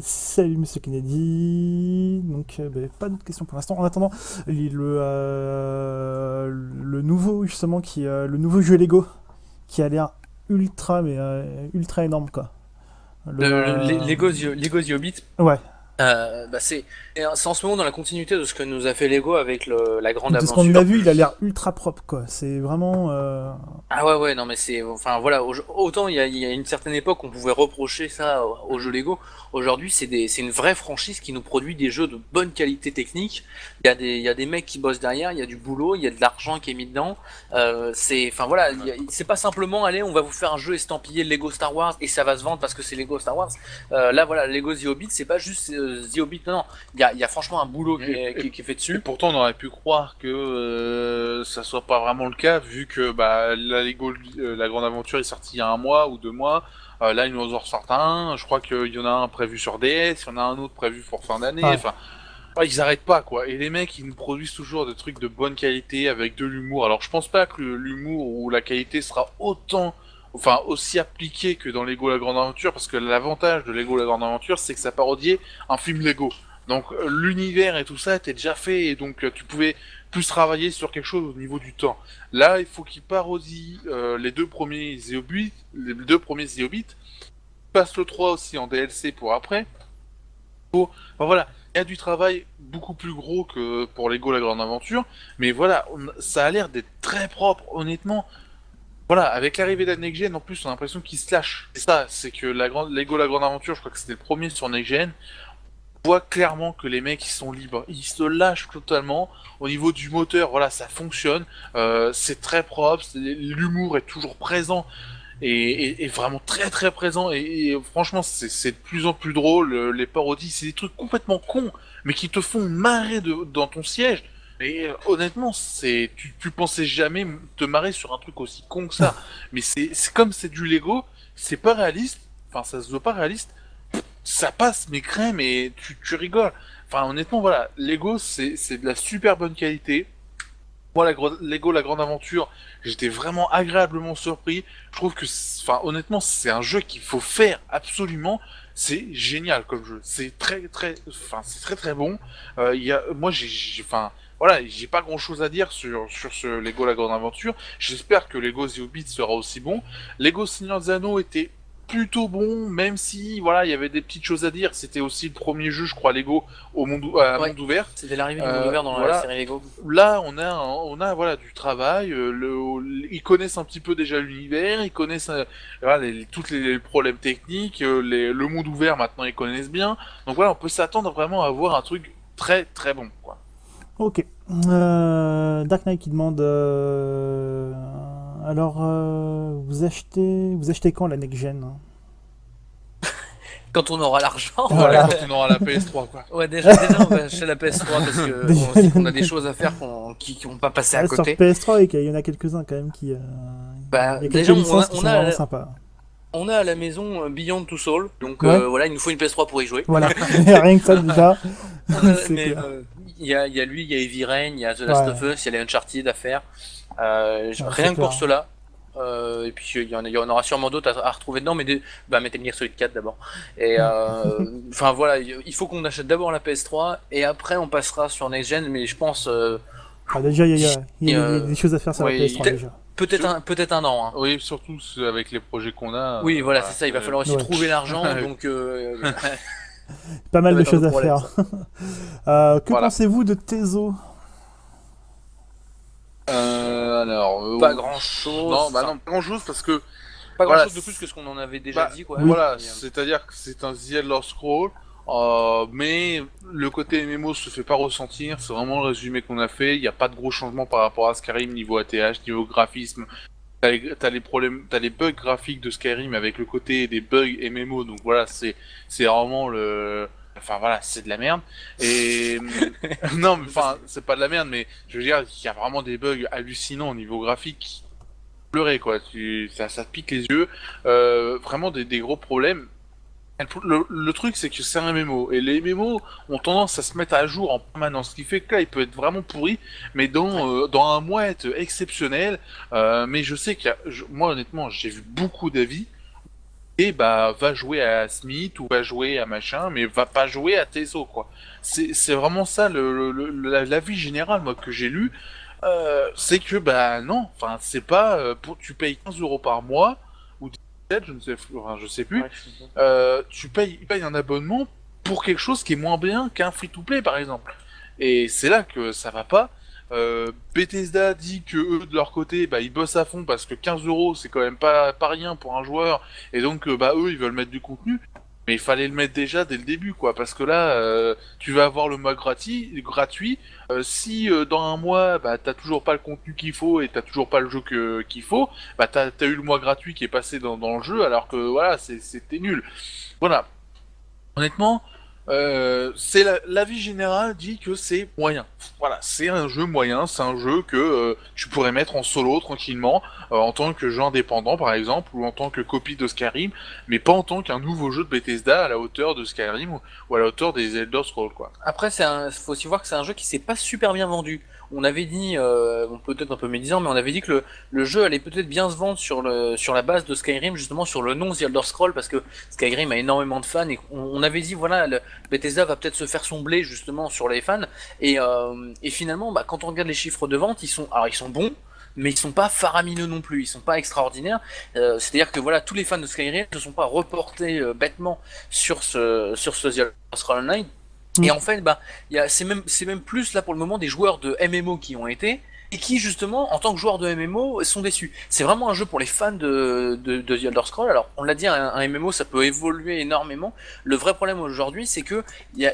Speaker 1: Salut, Monsieur Kennedy. Donc, pas d'autres questions pour l'instant. En attendant, le nouveau, justement, le nouveau jeu Lego, qui a l'air ultra, mais ultra énorme, quoi.
Speaker 3: Lego The Hobbit.
Speaker 1: Ouais.
Speaker 3: Bah c'est en ce moment dans la continuité de ce que nous a fait Lego avec la grande
Speaker 1: De ce qu'on
Speaker 3: aventure.
Speaker 1: a vu, il a l'air ultra propre, quoi. C'est vraiment.
Speaker 3: Ah ouais non mais c'est enfin voilà autant il y a une certaine époque on pouvait reprocher ça aux jeux Lego. Aujourd'hui c'est une vraie franchise qui nous produit des jeux de bonne qualité technique. Il y a des mecs qui bossent derrière, il y a du boulot, il y a de l'argent qui est mis dedans. C'est enfin voilà c'est pas simplement allez on va vous faire un jeu estampillé Lego Star Wars et ça va se vendre parce que c'est Lego Star Wars. Là voilà Lego The Hobbit c'est pas juste The Hobbit non il y a franchement un boulot qui est fait
Speaker 2: Et
Speaker 3: dessus.
Speaker 2: pourtant, on aurait pu croire que ça soit pas vraiment le cas, vu que bah, la Lego, la grande aventure est sortie il y a un mois ou 2 mois. Là, ils nous en sortent un. Je crois qu'il y en a un prévu sur DS, il y en a un autre prévu pour fin d'année.
Speaker 1: Ouais.
Speaker 2: Enfin, ils arrêtent pas, quoi. Et les mecs, ils nous produisent toujours des trucs de bonne qualité avec de l'humour. Alors, je pense pas que l'humour ou la qualité sera aussi appliqué que dans Lego La Grande Aventure, parce que l'avantage de Lego La Grande Aventure, c'est que ça parodiait un film Lego. Donc l'univers et tout ça était déjà fait, et donc tu pouvais plus travailler sur quelque chose au niveau du temps. Là, il faut qu'ils parodient les deux premiers The Hobbit, passent le 3 aussi en DLC pour après. Enfin voilà, il y a du travail beaucoup plus gros que pour Lego La Grande Aventure, mais voilà, ça a l'air d'être très propre, honnêtement. Voilà, avec l'arrivée de la Next Gen, en plus, on a l'impression qu'ils se lâchent. C'est ça, c'est que Lego La Grande Aventure, je crois que c'était le premier sur Next Gen, on voit clairement que les mecs ils sont libres, ils se lâchent totalement. Au niveau du moteur, voilà, ça fonctionne, c'est très propre, l'humour est toujours présent. est vraiment très très présent et franchement c'est de plus en plus drôle. Les parodies, c'est des trucs complètement cons, mais qui te font marrer dans ton siège. Et honnêtement, tu pensais jamais te marrer sur un truc aussi con que ça. Mais c'est comme c'est du Lego, c'est pas réaliste. Enfin, ça se veut pas réaliste. Ça passe mes crèmes et tu rigoles. Enfin, honnêtement, voilà, Lego, c'est de la super bonne qualité. Moi, Lego, la grande aventure, j'étais vraiment agréablement surpris. Je trouve que, enfin, honnêtement, c'est un jeu qu'il faut faire absolument. C'est génial comme jeu. C'est c'est très très bon. Moi, enfin, voilà, j'ai pas grand chose à dire sur ce Lego, la grande aventure. J'espère que Lego The Hobbit sera aussi bon. Lego Seigneur des Anneaux était plutôt bon, même si voilà, il y avait des petites choses à dire. C'était aussi le premier jeu, je crois, Lego monde ouvert.
Speaker 3: C'était l'arrivée du monde ouvert dans la série Lego.
Speaker 2: Là, on a voilà du travail. Ils connaissent un petit peu déjà l'univers, ils connaissent voilà, tous les problèmes techniques, le monde ouvert maintenant ils connaissent bien. Donc voilà, on peut s'attendre vraiment à voir un truc très très bon, quoi.
Speaker 1: Ok. Dark Knight qui demande alors vous achetez quand la next gen?
Speaker 3: Quand on aura l'argent.
Speaker 2: Voilà, quand on aura la PS3, quoi.
Speaker 3: Ouais, déjà on va acheter la PS3 parce que on sait qu'on a des choses à faire qui vont pas passer à
Speaker 1: Sur
Speaker 3: côté.
Speaker 1: PS3, il y en a quelques-uns quand même qui.
Speaker 3: Bah,
Speaker 1: il y a quelques
Speaker 3: déjà,
Speaker 1: licences qui sont vraiment sympas.
Speaker 3: On a à la maison Beyond Two Souls, donc
Speaker 1: Ouais.
Speaker 3: voilà, il nous faut une PS3 pour y jouer.
Speaker 1: Voilà, rien que ça déjà. C'est
Speaker 3: Mais
Speaker 1: clair.
Speaker 3: il y a lui, il y a Heavy Rain, il y a The Last of Us, il y a les Uncharted à faire. Rien
Speaker 1: c'est
Speaker 3: que pour
Speaker 1: clair.
Speaker 3: cela. Et puis il y en aura sûrement d'autres à retrouver dedans, mais Metal Gear Solid 4 d'abord. Et enfin voilà, il faut qu'on achète d'abord la PS3 et après on passera sur Next Gen, mais je pense
Speaker 1: Déjà, il y a des choses à faire sur la
Speaker 2: oui,
Speaker 1: PS3 déjà.
Speaker 3: peut-être un an. Hein.
Speaker 2: Oui, surtout avec les projets qu'on a.
Speaker 3: Oui, voilà, c'est ça. Il va falloir aussi
Speaker 1: Ouais.
Speaker 3: trouver l'argent, donc
Speaker 1: Pas mal
Speaker 3: ça
Speaker 1: de
Speaker 3: va
Speaker 1: choses
Speaker 3: être
Speaker 1: à
Speaker 3: le problème,
Speaker 1: faire. Que
Speaker 2: Voilà.
Speaker 1: pensez-vous de Tezo?
Speaker 2: Alors,
Speaker 3: pas grand chose.
Speaker 2: non, bah non, pas grand chose parce que
Speaker 3: Pas grand
Speaker 2: voilà,
Speaker 3: chose de plus que ce qu'on en avait déjà dit, quoi.
Speaker 2: Voilà,
Speaker 3: Et,
Speaker 2: c'est-à-dire que c'est un The Elder Scroll, mais le côté MMO se fait pas ressentir. C'est vraiment le résumé qu'on a fait. Il n'y a pas de gros changements par rapport à Skyrim niveau ATH, niveau graphisme. T'as les problèmes, t'as les bugs graphiques de Skyrim avec le côté des bugs MMO. Donc voilà, c'est vraiment le, enfin voilà, c'est de la merde. Et non, mais enfin c'est pas de la merde, mais je veux dire, il y a vraiment des bugs hallucinants au niveau graphique. Pleurer quoi, ça te pique les yeux. Vraiment des gros problèmes. Le truc, c'est que c'est un MMO, et les MMO ont tendance à se mettre à jour en permanence, ce qui fait que là, il peut être vraiment pourri, mais dans un mois, être exceptionnel. Mais je sais moi, honnêtement, j'ai vu beaucoup d'avis, et bah, va jouer à Smith, ou va jouer à machin, mais va pas jouer à Teso, quoi. C'est vraiment ça, l'avis général, moi, que j'ai lu, c'est que, bah, non, enfin, c'est pas, tu payes 15 euros par mois, ou 17, je sais plus, tu payes un abonnement pour quelque chose qui est moins bien qu'un free-to-play par exemple. Et c'est là que ça va pas. Bethesda dit que eux de leur côté, bah ils bossent à fond parce que 15 euros c'est quand même pas rien pour un joueur, et donc bah eux ils veulent mettre du contenu. Mais il fallait le mettre déjà dès le début, quoi, parce que là, tu vas avoir le mois gratuit. Si dans un mois, bah t'as toujours pas le contenu qu'il faut et t'as toujours pas le jeu qu'il faut, bah t'as eu le mois gratuit qui est passé dans le jeu, alors que voilà, c'était nul. Voilà. Honnêtement, l'avis général dit que c'est moyen. Voilà, c'est un jeu moyen, c'est un jeu que tu pourrais mettre en solo tranquillement, en tant que jeu indépendant par exemple, ou en tant que copie de Skyrim, mais pas en tant qu'un nouveau jeu de Bethesda à la hauteur de Skyrim ou à la hauteur des Elder Scrolls, quoi.
Speaker 3: après, faut aussi voir que c'est un jeu qui s'est pas super bien vendu. On avait dit, peut-être un peu médisant, mais on avait dit que le jeu allait peut-être bien se vendre sur la base de Skyrim, justement sur le nom The Elder Scroll, parce que Skyrim a énormément de fans, et on avait dit, voilà, Bethesda va peut-être se faire son blé, justement, sur les fans, et finalement, bah, quand on regarde les chiffres de vente, ils sont bons, mais ils sont pas faramineux non plus, ils sont pas extraordinaires. C'est-à-dire que voilà, tous les fans de Skyrim ne sont pas reportés bêtement sur ce The Elder Scrolls Online. Et en fait, bah, c'est même plus là pour le moment des joueurs de MMO qui ont été. et qui justement, en tant que joueur de MMO, sont déçus. C'est vraiment un jeu pour les fans de The Elder Scrolls. Alors, on l'a dit, un MMO, ça peut évoluer énormément. Le vrai problème aujourd'hui, c'est que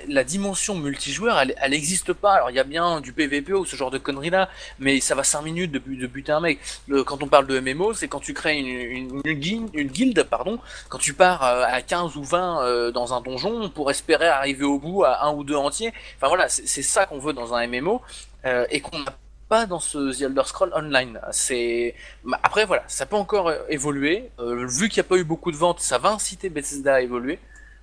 Speaker 3: la dimension multijoueur, elle existe pas. Alors, il y a bien du PvP ou ce genre de conneries-là, mais ça va 5 minutes de buter un mec. Quand on parle de MMO, c'est quand tu crées une guilde, pardon, quand tu pars à 15 ou 20 dans un donjon pour espérer arriver au bout à 1 ou 2 entiers. Enfin voilà, c'est ça qu'on veut dans un MMO et qu'on n'a pas dans ce The Elder Scrolls Online. Après voilà, ça peut encore évoluer. Vu qu'il n'y a pas eu beaucoup de ventes, ça va inciter Bethesda à évoluer.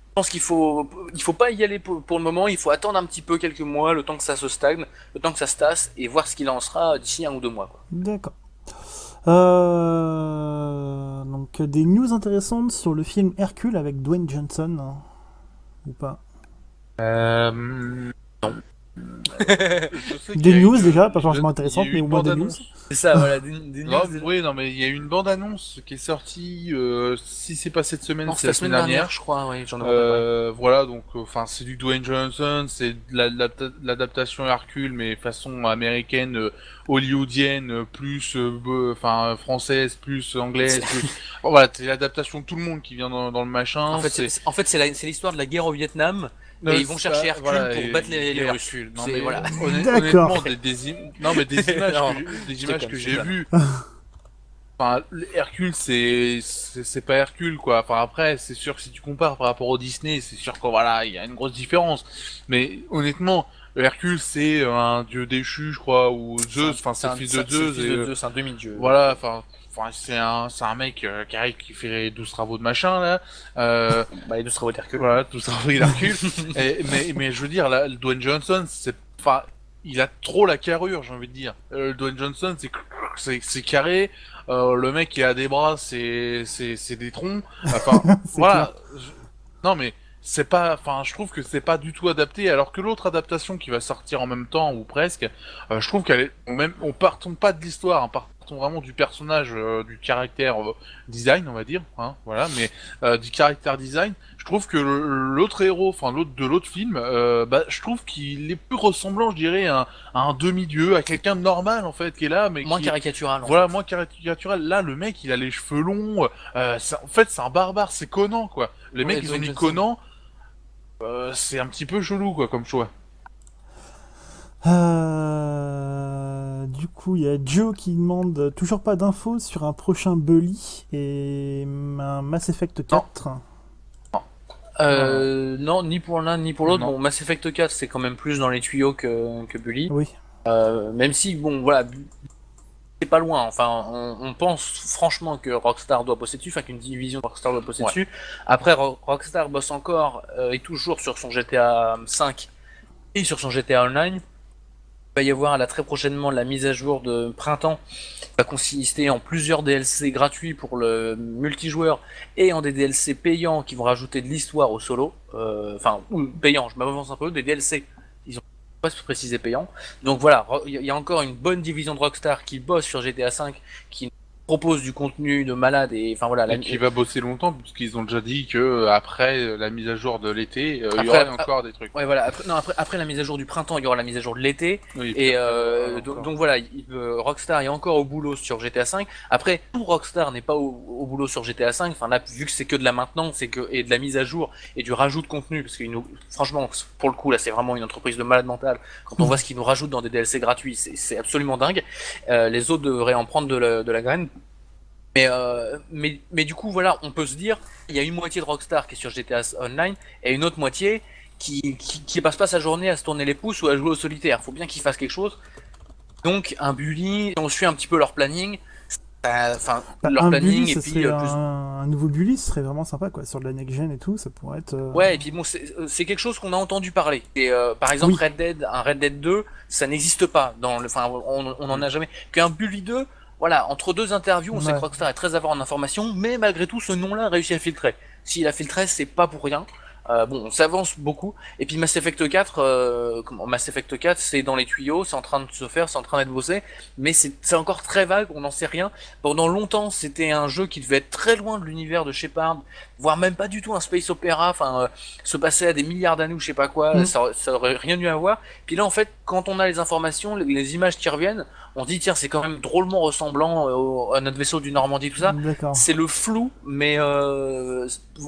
Speaker 3: Je pense qu'il faut pas y aller pour le moment. Il faut attendre un petit peu quelques mois, le temps que ça se stagne, le temps que ça se tasse, et voir ce qu'il en sera d'ici 1 ou 2 mois. Quoi.
Speaker 1: D'accord. Donc des news intéressantes sur le film Hercule avec Dwayne Johnson, hein, ou pas?
Speaker 3: Non.
Speaker 2: Je sais qu'il
Speaker 1: Des
Speaker 2: y a
Speaker 1: news
Speaker 2: une-
Speaker 1: déjà, pas
Speaker 2: il y
Speaker 1: forcément
Speaker 2: a
Speaker 1: intéressantes,
Speaker 2: eu
Speaker 1: mais
Speaker 2: une
Speaker 1: au moins des news.
Speaker 2: bande-annonce.
Speaker 3: C'est ça, voilà, des news.
Speaker 2: Non, oui, non, mais il y a eu une bande-annonce qui est sortie, si c'est pas cette semaine,
Speaker 3: Non,
Speaker 2: c'est
Speaker 3: c'était
Speaker 2: la
Speaker 3: la semaine
Speaker 2: semaine
Speaker 3: dernière,
Speaker 2: dernière.
Speaker 3: je crois. Oui, j'en ai entendu.
Speaker 2: Voilà, donc, enfin, c'est du Dwayne Johnson, c'est de l'adaptation Hercule, mais façon américaine, hollywoodienne, plus, enfin, française, plus anglaise, plus. Bon, voilà, c'est l'adaptation de tout le monde qui vient dans le machin.
Speaker 3: En fait, c'est l'histoire de la guerre au Vietnam. Et ils vont chercher Hercule pour battre les Russes.
Speaker 2: Hercule. Non,
Speaker 3: C'est-
Speaker 2: mais
Speaker 3: voilà.
Speaker 1: D'accord.
Speaker 2: honnêtement, non, mais des images
Speaker 3: Non,
Speaker 2: des
Speaker 3: je
Speaker 2: images
Speaker 3: déconne,
Speaker 2: que
Speaker 3: c'est
Speaker 2: j'ai
Speaker 3: ça.
Speaker 2: vues. Enfin, Hercule, c'est pas Hercule, quoi. Enfin, après, c'est sûr que si tu compares par rapport au Disney, c'est sûr que voilà, il y a une grosse différence. Mais honnêtement, Hercule, c'est un dieu déchu, je crois, ou Zeus. Enfin, c'est le fils de Zeus.
Speaker 3: C'est le fils de Zeus, un demi-dieu.
Speaker 2: Voilà, enfin, c'est un mec qui arrive, qui fait les 12 travaux de machin, là.
Speaker 3: Bah, les deux travaux d'Hercule.
Speaker 2: Voilà, tout ça, il Hercule. Mais je veux dire, là, le Dwayne Johnson, enfin, il a trop la carrure, j'ai envie de dire. Le Dwayne Johnson, c'est carré. Le mec qui a des bras, c'est des troncs. Enfin,
Speaker 1: C'est
Speaker 2: voilà. Non, mais c'est pas, enfin, je trouve que c'est pas du tout adapté. Alors que l'autre adaptation qui va sortir en même temps ou presque, je trouve qu'elle est, on partons pas de l'histoire, hein, partons vraiment du personnage, du caractère design, on va dire, hein, voilà, mais du caractère design. Je trouve que l'autre héros, enfin l'autre film, bah, je trouve qu'il est plus ressemblant, je dirais, à un demi-dieu, à quelqu'un de normal en fait, qui est là, mais
Speaker 3: Moins
Speaker 2: qui,
Speaker 3: caricatural.
Speaker 2: voilà, moins caricatural. Là, le mec, il a les cheveux longs. En fait, c'est un barbare, c'est Conan, quoi. Les
Speaker 3: Ouais,
Speaker 2: mecs, ils ont
Speaker 3: Dwayne
Speaker 2: mis
Speaker 3: Johnson.
Speaker 2: Conan. C'est un petit peu chelou, quoi, comme choix.
Speaker 1: Du coup, il y a Joe qui demande toujours pas d'infos sur un prochain Bully et un Mass Effect 4.
Speaker 3: Non, ni pour l'un ni pour l'autre.
Speaker 2: Non.
Speaker 3: Bon, Mass Effect 4, c'est quand même plus dans les tuyaux que Bully.
Speaker 1: Oui.
Speaker 3: Même si, bon, voilà, c'est pas loin. Enfin, on pense franchement que Rockstar doit bosser dessus, enfin qu'une division de Rockstar doit bosser
Speaker 2: Ouais.
Speaker 3: dessus. Après, Rockstar bosse encore et toujours sur son GTA 5 et sur son GTA Online. Il va y avoir là très prochainement la mise à jour de printemps qui va consister en plusieurs DLC gratuits pour le multijoueur et en des DLC payants qui vont rajouter de l'histoire au solo. Enfin, ou payants, je m'avance un peu, des DLC. Ils ont pas précisé payants. Donc voilà, il y a encore une bonne division de Rockstar qui bosse sur GTA 5, qui propose du contenu de malade et enfin voilà.
Speaker 2: Et qui va bosser longtemps, puisqu'ils ont déjà dit que après la mise à jour de l'été, il y
Speaker 3: Après-
Speaker 2: aurait encore des trucs.
Speaker 3: Ouais voilà, après la mise à jour du printemps, il y aura la mise à jour de l'été.
Speaker 2: Oui,
Speaker 3: Et
Speaker 2: encore.
Speaker 3: donc voilà, Rockstar est encore au boulot sur GTA 5. Après, tout Rockstar n'est pas au boulot sur GTA 5. Enfin là, vu que c'est que de la maintenance et de la mise à jour et du rajout de contenu, parce que franchement, pour le coup là, c'est vraiment une entreprise de malade mental. Quand on voit ce qu'ils nous rajoutent dans des DLC gratuits, c'est absolument dingue. Les autres devraient en prendre de la graine. Mais du coup, voilà, on peut se dire, il y a une moitié de Rockstar qui est sur GTA Online et une autre moitié qui passe pas sa journée à se tourner les pouces ou à jouer au solitaire. Faut bien qu'ils fassent quelque chose. Donc, un Bully, si on suit un petit peu leur planning, enfin, leur
Speaker 1: Un
Speaker 3: planning
Speaker 1: Bully,
Speaker 3: et
Speaker 1: ça
Speaker 3: puis
Speaker 1: serait un nouveau Bully, ce serait vraiment sympa, quoi. Sur de la next-gen et tout, ça pourrait être...
Speaker 3: Ouais, et puis bon, c'est quelque chose qu'on a entendu parler. Et, par exemple,
Speaker 1: Oui.
Speaker 3: un Red Dead 2, ça n'existe pas. Enfin, on en a jamais. Qu'un Bully 2, voilà, entre deux interviews, on sait
Speaker 1: Ouais.
Speaker 3: que Rockstar est très avare en information, mais malgré tout, ce nom-là a réussi à filtrer. S'il a filtré, c'est pas pour rien. Bon, on s'avance beaucoup. Et puis Mass Effect 4, Mass Effect 4, c'est dans les tuyaux, c'est en train de se faire, c'est en train d'être bossé, mais c'est encore très vague, on n'en sait rien. Pendant longtemps, c'était un jeu qui devait être très loin de l'univers de Shepard, voire même pas du tout un space opéra, enfin, se passer à des milliards d'années ou je sais pas quoi,
Speaker 1: Mm.
Speaker 3: ça aurait rien eu à voir. Puis là, en fait, quand on a les informations, les images qui reviennent, on se dit tiens c'est quand même drôlement ressemblant à notre vaisseau du Normandie tout ça.
Speaker 1: D'accord.
Speaker 3: C'est le flou, mais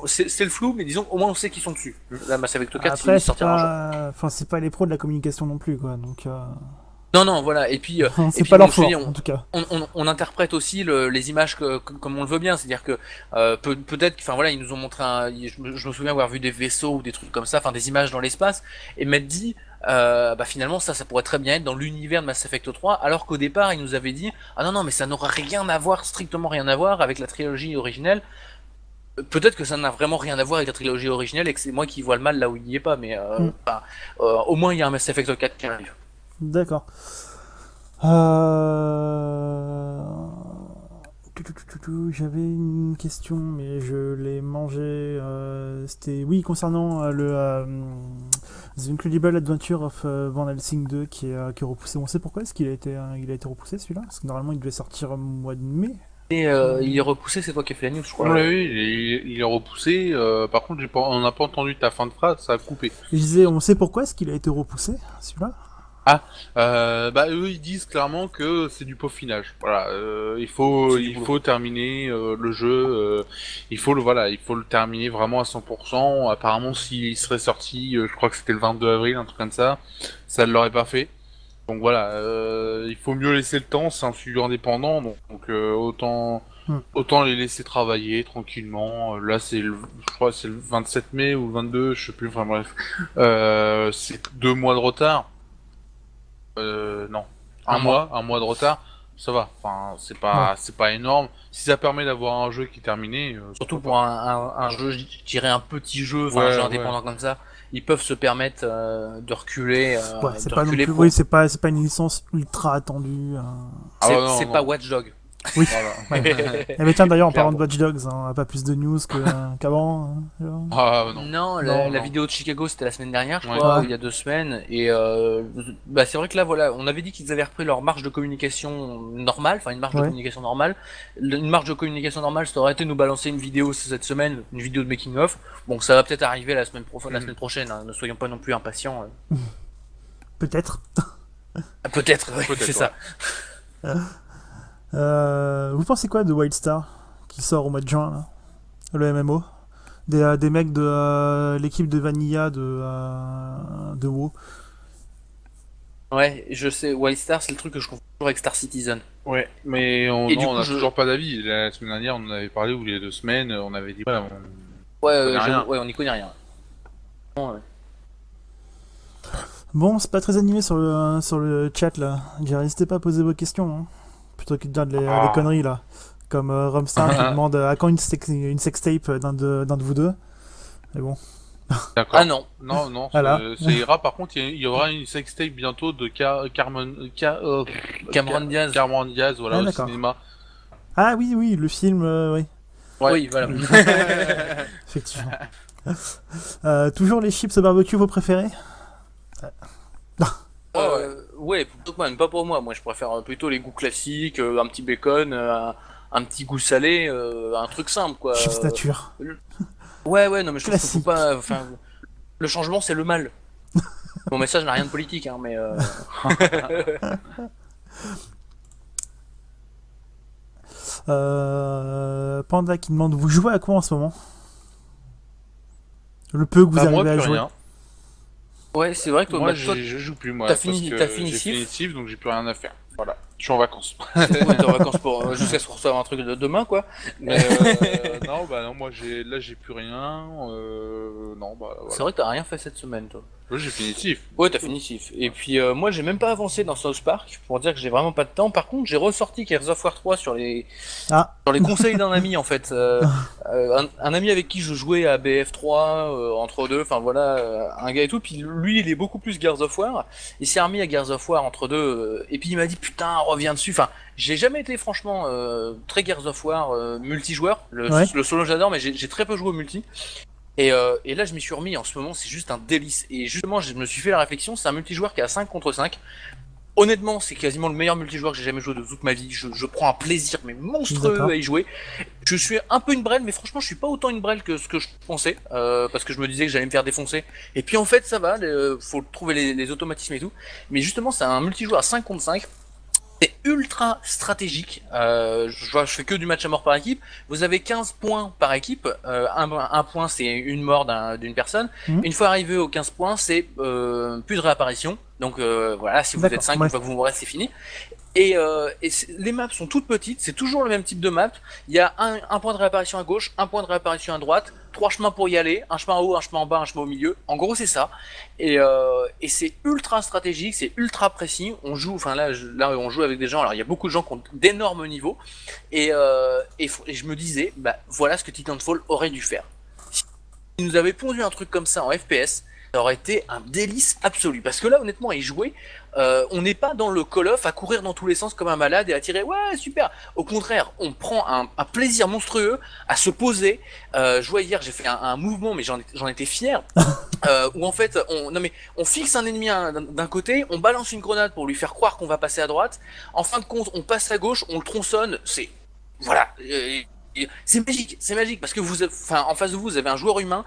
Speaker 3: c'est le flou, mais disons au moins on sait qu'ils sont dessus. La Mass Effect 4
Speaker 1: Après,
Speaker 3: il
Speaker 1: c'est
Speaker 3: sortira un jour.
Speaker 1: pas... Enfin, c'est pas les pros de la communication non plus, quoi. Donc,
Speaker 3: Non, voilà. Et puis,
Speaker 1: c'est pas
Speaker 3: bon,
Speaker 1: leur
Speaker 3: je te
Speaker 1: fort,
Speaker 3: dis,
Speaker 1: en tout cas.
Speaker 3: on interprète aussi les images comme on le veut bien. C'est-à-dire que peut-être, enfin voilà, ils nous ont montré je me souviens avoir vu des vaisseaux ou des trucs comme ça, enfin des images dans l'espace, et m'être dit, bah finalement ça pourrait très bien être dans l'univers de Mass Effect 3, alors qu'au départ ils nous avaient dit, ah non mais ça n'aura rien à voir, strictement rien à voir avec la trilogie originelle. Peut-être que ça n'a vraiment rien à voir avec la trilogie originelle et que c'est moi qui vois le mal là où il n'y est pas, mais au moins il y a un Mass Effect 4 qui arrive.
Speaker 1: D'accord. J'avais une question, mais je l'ai mangée. C'était, oui, concernant The Incredible Adventure of Van Helsing 2 qui est repoussé. On sait pourquoi est-ce il a été repoussé celui-là? Parce que normalement il devait sortir au mois de mai.
Speaker 3: Et il est repoussé, c'est toi qui as fait la news, je crois.
Speaker 2: Oui, il est repoussé. Par contre, on n'a pas entendu ta fin de phrase, ça a coupé.
Speaker 1: Et je disais, on sait pourquoi est-ce qu'il a été repoussé celui-là?
Speaker 2: Eux ils disent clairement que c'est du peaufinage. Voilà, il faut terminer le jeu. Il faut le terminer vraiment à 100%. Apparemment, s'il serait sorti, je crois que c'était le 22 avril, un truc comme ça ne l'aurait pas fait. Donc voilà, il faut mieux laisser le temps. C'est un studio indépendant, donc autant les laisser travailler tranquillement. Là, je crois, c'est le 27 mai ou le 22, je sais plus. Enfin bref, c'est 2 mois de retard. Non, un mois de retard, ça va. Enfin, c'est pas énorme. Si ça permet d'avoir un jeu qui est terminé,
Speaker 3: surtout pour un jeu, je dirais un petit jeu, enfin un jeu indépendant comme ça, ils peuvent se permettre de reculer.
Speaker 1: C'est pas non plus. Oui, c'est pas une licence ultra attendue.
Speaker 3: C'est pas Watch Dogs.
Speaker 1: Oui. Voilà. Mais tiens, d'ailleurs, en parlant de Watch Dogs, on n'a pas plus de news qu'avant.
Speaker 3: Non, la vidéo de Chicago, c'était la semaine dernière, je crois, ou il y a 2 semaines. Et c'est vrai que là, voilà, on avait dit qu'ils avaient repris leur marge de communication normale, enfin une marge de communication normale. Une marge de communication normale, ça aurait été nous balancer une vidéo cette semaine, une vidéo de making of. Bon, ça va peut-être arriver la semaine prochaine. Hein, ne soyons pas non plus impatients.
Speaker 1: Peut-être.
Speaker 3: Peut-être, c'est ça.
Speaker 1: Vous pensez quoi de Wildstar qui sort au mois de juin là, le MMO des mecs de l'équipe de Vanilla de WoW?
Speaker 3: Ouais, je sais, Wildstar c'est le truc que je confonds toujours avec Star Citizen.
Speaker 2: Ouais, mais on a toujours pas d'avis. La semaine dernière on en avait parlé, ou il y a 2 semaines, on avait dit
Speaker 3: on n'y connaît rien.
Speaker 1: Bon, c'est pas très animé sur le chat là. N'hésitez pas à poser vos questions. Hein. Plutôt que de dire des conneries là. Comme Rumstar qui demande à quand une sextape d'un de vous deux. Mais bon.
Speaker 2: D'accord.
Speaker 3: Ah non.
Speaker 2: Non,
Speaker 1: voilà.
Speaker 2: Ça ira. Par contre, il y aura une sextape bientôt de Cameron Diaz, voilà, au cinéma.
Speaker 1: Ah oui, le film, oui.
Speaker 3: Ouais. Oui, voilà.
Speaker 1: Effectivement. Toujours les chips au barbecue, vos préférés?
Speaker 3: Ouais, pas pour moi. Moi, je préfère plutôt les goûts classiques, un petit bacon, un petit goût salé, un truc simple, quoi.
Speaker 1: Chips nature.
Speaker 3: Ouais, non, mais je trouve qu'il faut pas. Enfin, le changement, c'est le mal. Mon message n'a rien de politique, hein, mais.
Speaker 1: Panda qui demande, vous jouez à quoi en ce moment? Le peu que vous arrivez à jouer.
Speaker 2: Rien.
Speaker 3: Ouais, c'est vrai que
Speaker 2: moi, je joue plus, moi.
Speaker 3: T'as fini
Speaker 2: Sif, donc j'ai plus rien à faire. Voilà, je suis en vacances.
Speaker 3: T'es en vacances jusqu'à ce qu'on reçoive un truc de demain, quoi.
Speaker 2: Mais non, moi j'ai plus rien. Voilà.
Speaker 3: C'est vrai que t'as rien fait cette semaine, toi.
Speaker 2: Ouais, j'ai fini Sif.
Speaker 3: Ouais, t'as fini Sif. Et puis moi, j'ai même pas avancé dans South Park pour dire que j'ai vraiment pas de temps. Par contre, j'ai ressorti Gears of War 3 sur les conseils d'un ami, en fait. Un ami avec qui je jouais à BF3 entre deux. Enfin voilà, un gars et tout. Puis lui, il est beaucoup plus Gears of War. Il s'est remis à Gears of War entre deux. Et puis il m'a dit putain, reviens dessus. Enfin, j'ai jamais été franchement très Gears of War multijoueur. Le solo j'adore, mais j'ai très peu joué au multi. Et là, je m'y suis remis. En ce moment, c'est juste un délice. Et justement, je me suis fait la réflexion, c'est un multijoueur qui est à 5 contre 5. Honnêtement, c'est quasiment le meilleur multijoueur que j'ai jamais joué de toute ma vie. Je prends un plaisir mais monstrueux
Speaker 1: D'accord.
Speaker 3: à y jouer. Je suis un peu une brêle, mais franchement, je suis pas autant une brêle que ce que je pensais, parce que je me disais que j'allais me faire défoncer. Et puis en fait, ça va. Faut trouver les automatismes et tout. Mais justement, c'est un multijoueur à 5 contre 5. C'est ultra stratégique. Je fais que du match à mort par équipe. Vous avez 15 points par équipe. Un point, c'est une mort d'une personne.
Speaker 1: Mhm.
Speaker 3: Une fois arrivé aux 15 points, c'est plus de réapparition. Donc voilà, si vous
Speaker 1: D'accord,
Speaker 3: êtes 5,
Speaker 1: ouais.
Speaker 3: une fois que vous mourrez, c'est fini. Et les maps sont toutes petites, c'est toujours le même type de map. Il y a un point de réapparition à gauche, un point de réapparition à droite, 3 chemins pour y aller, un chemin en haut, un chemin en bas, un chemin au milieu. En gros, c'est ça. Et c'est ultra stratégique, c'est ultra précis. On joue, enfin là, on joue avec des gens. Alors il y a beaucoup de gens qui ont d'énormes niveaux. Et je me disais, bah voilà ce que Titanfall aurait dû faire. Si nous avait pondu un truc comme ça en FPS, ça aurait été un délice absolu. Parce que là, honnêtement, y jouer, on n'est pas dans le Call of à courir dans tous les sens comme un malade et à tirer. Ouais, super. Au contraire, on prend un plaisir monstrueux à se poser. Je vois hier, j'ai fait un mouvement, mais j'en étais fier. Où en fait, on fixe un ennemi d'un côté, on balance une grenade pour lui faire croire qu'on va passer à droite. En fin de compte, on passe à gauche, on le tronçonne. Voilà. C'est magique parce que en face de vous, vous avez un joueur humain.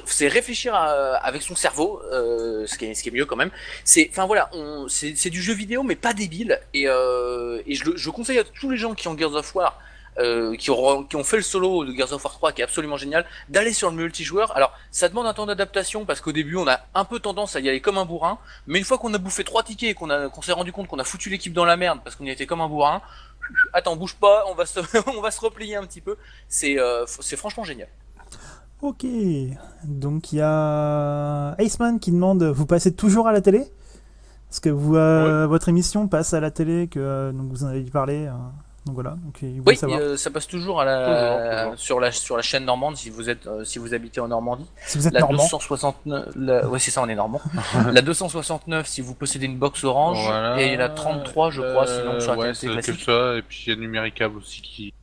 Speaker 3: C'est réfléchir avec son cerveau, ce qui est mieux quand même. Voilà, c'est du jeu vidéo mais pas débile. Et je conseille à tous les gens qui ont Gears of War, qui ont fait le solo de Gears of War 3 qui est absolument génial, d'aller sur le multijoueur. Alors ça demande un temps d'adaptation parce qu'au début on a un peu tendance à y aller comme un bourrin, mais une fois qu'on a bouffé 3 tickets et qu'on s'est rendu compte qu'on a foutu l'équipe dans la merde parce qu'on y était comme un bourrin, attends, bouge pas, on va se replier un petit peu. C'est franchement génial.
Speaker 1: Ok. Donc il y a Aceman qui demande, vous passez toujours à la télé? Parce que votre émission passe à la télé, donc vous en avez parlé. Donc voilà, donc il voulait
Speaker 3: Oui,
Speaker 1: savoir.
Speaker 3: ça passe toujours
Speaker 2: Toujours.
Speaker 3: sur la chaîne normande si vous habitez en Normandie.
Speaker 1: Si vous êtes
Speaker 3: La
Speaker 1: normand.
Speaker 3: 269, ouais c'est ça, on est normand. La 269 si vous possédez une box orange,
Speaker 2: Voilà.
Speaker 3: et la 33 je crois sinon sur la
Speaker 2: ouais,
Speaker 3: TNT
Speaker 2: c'est que
Speaker 3: classique.
Speaker 2: ça, et puis il y a numéricable aussi qui.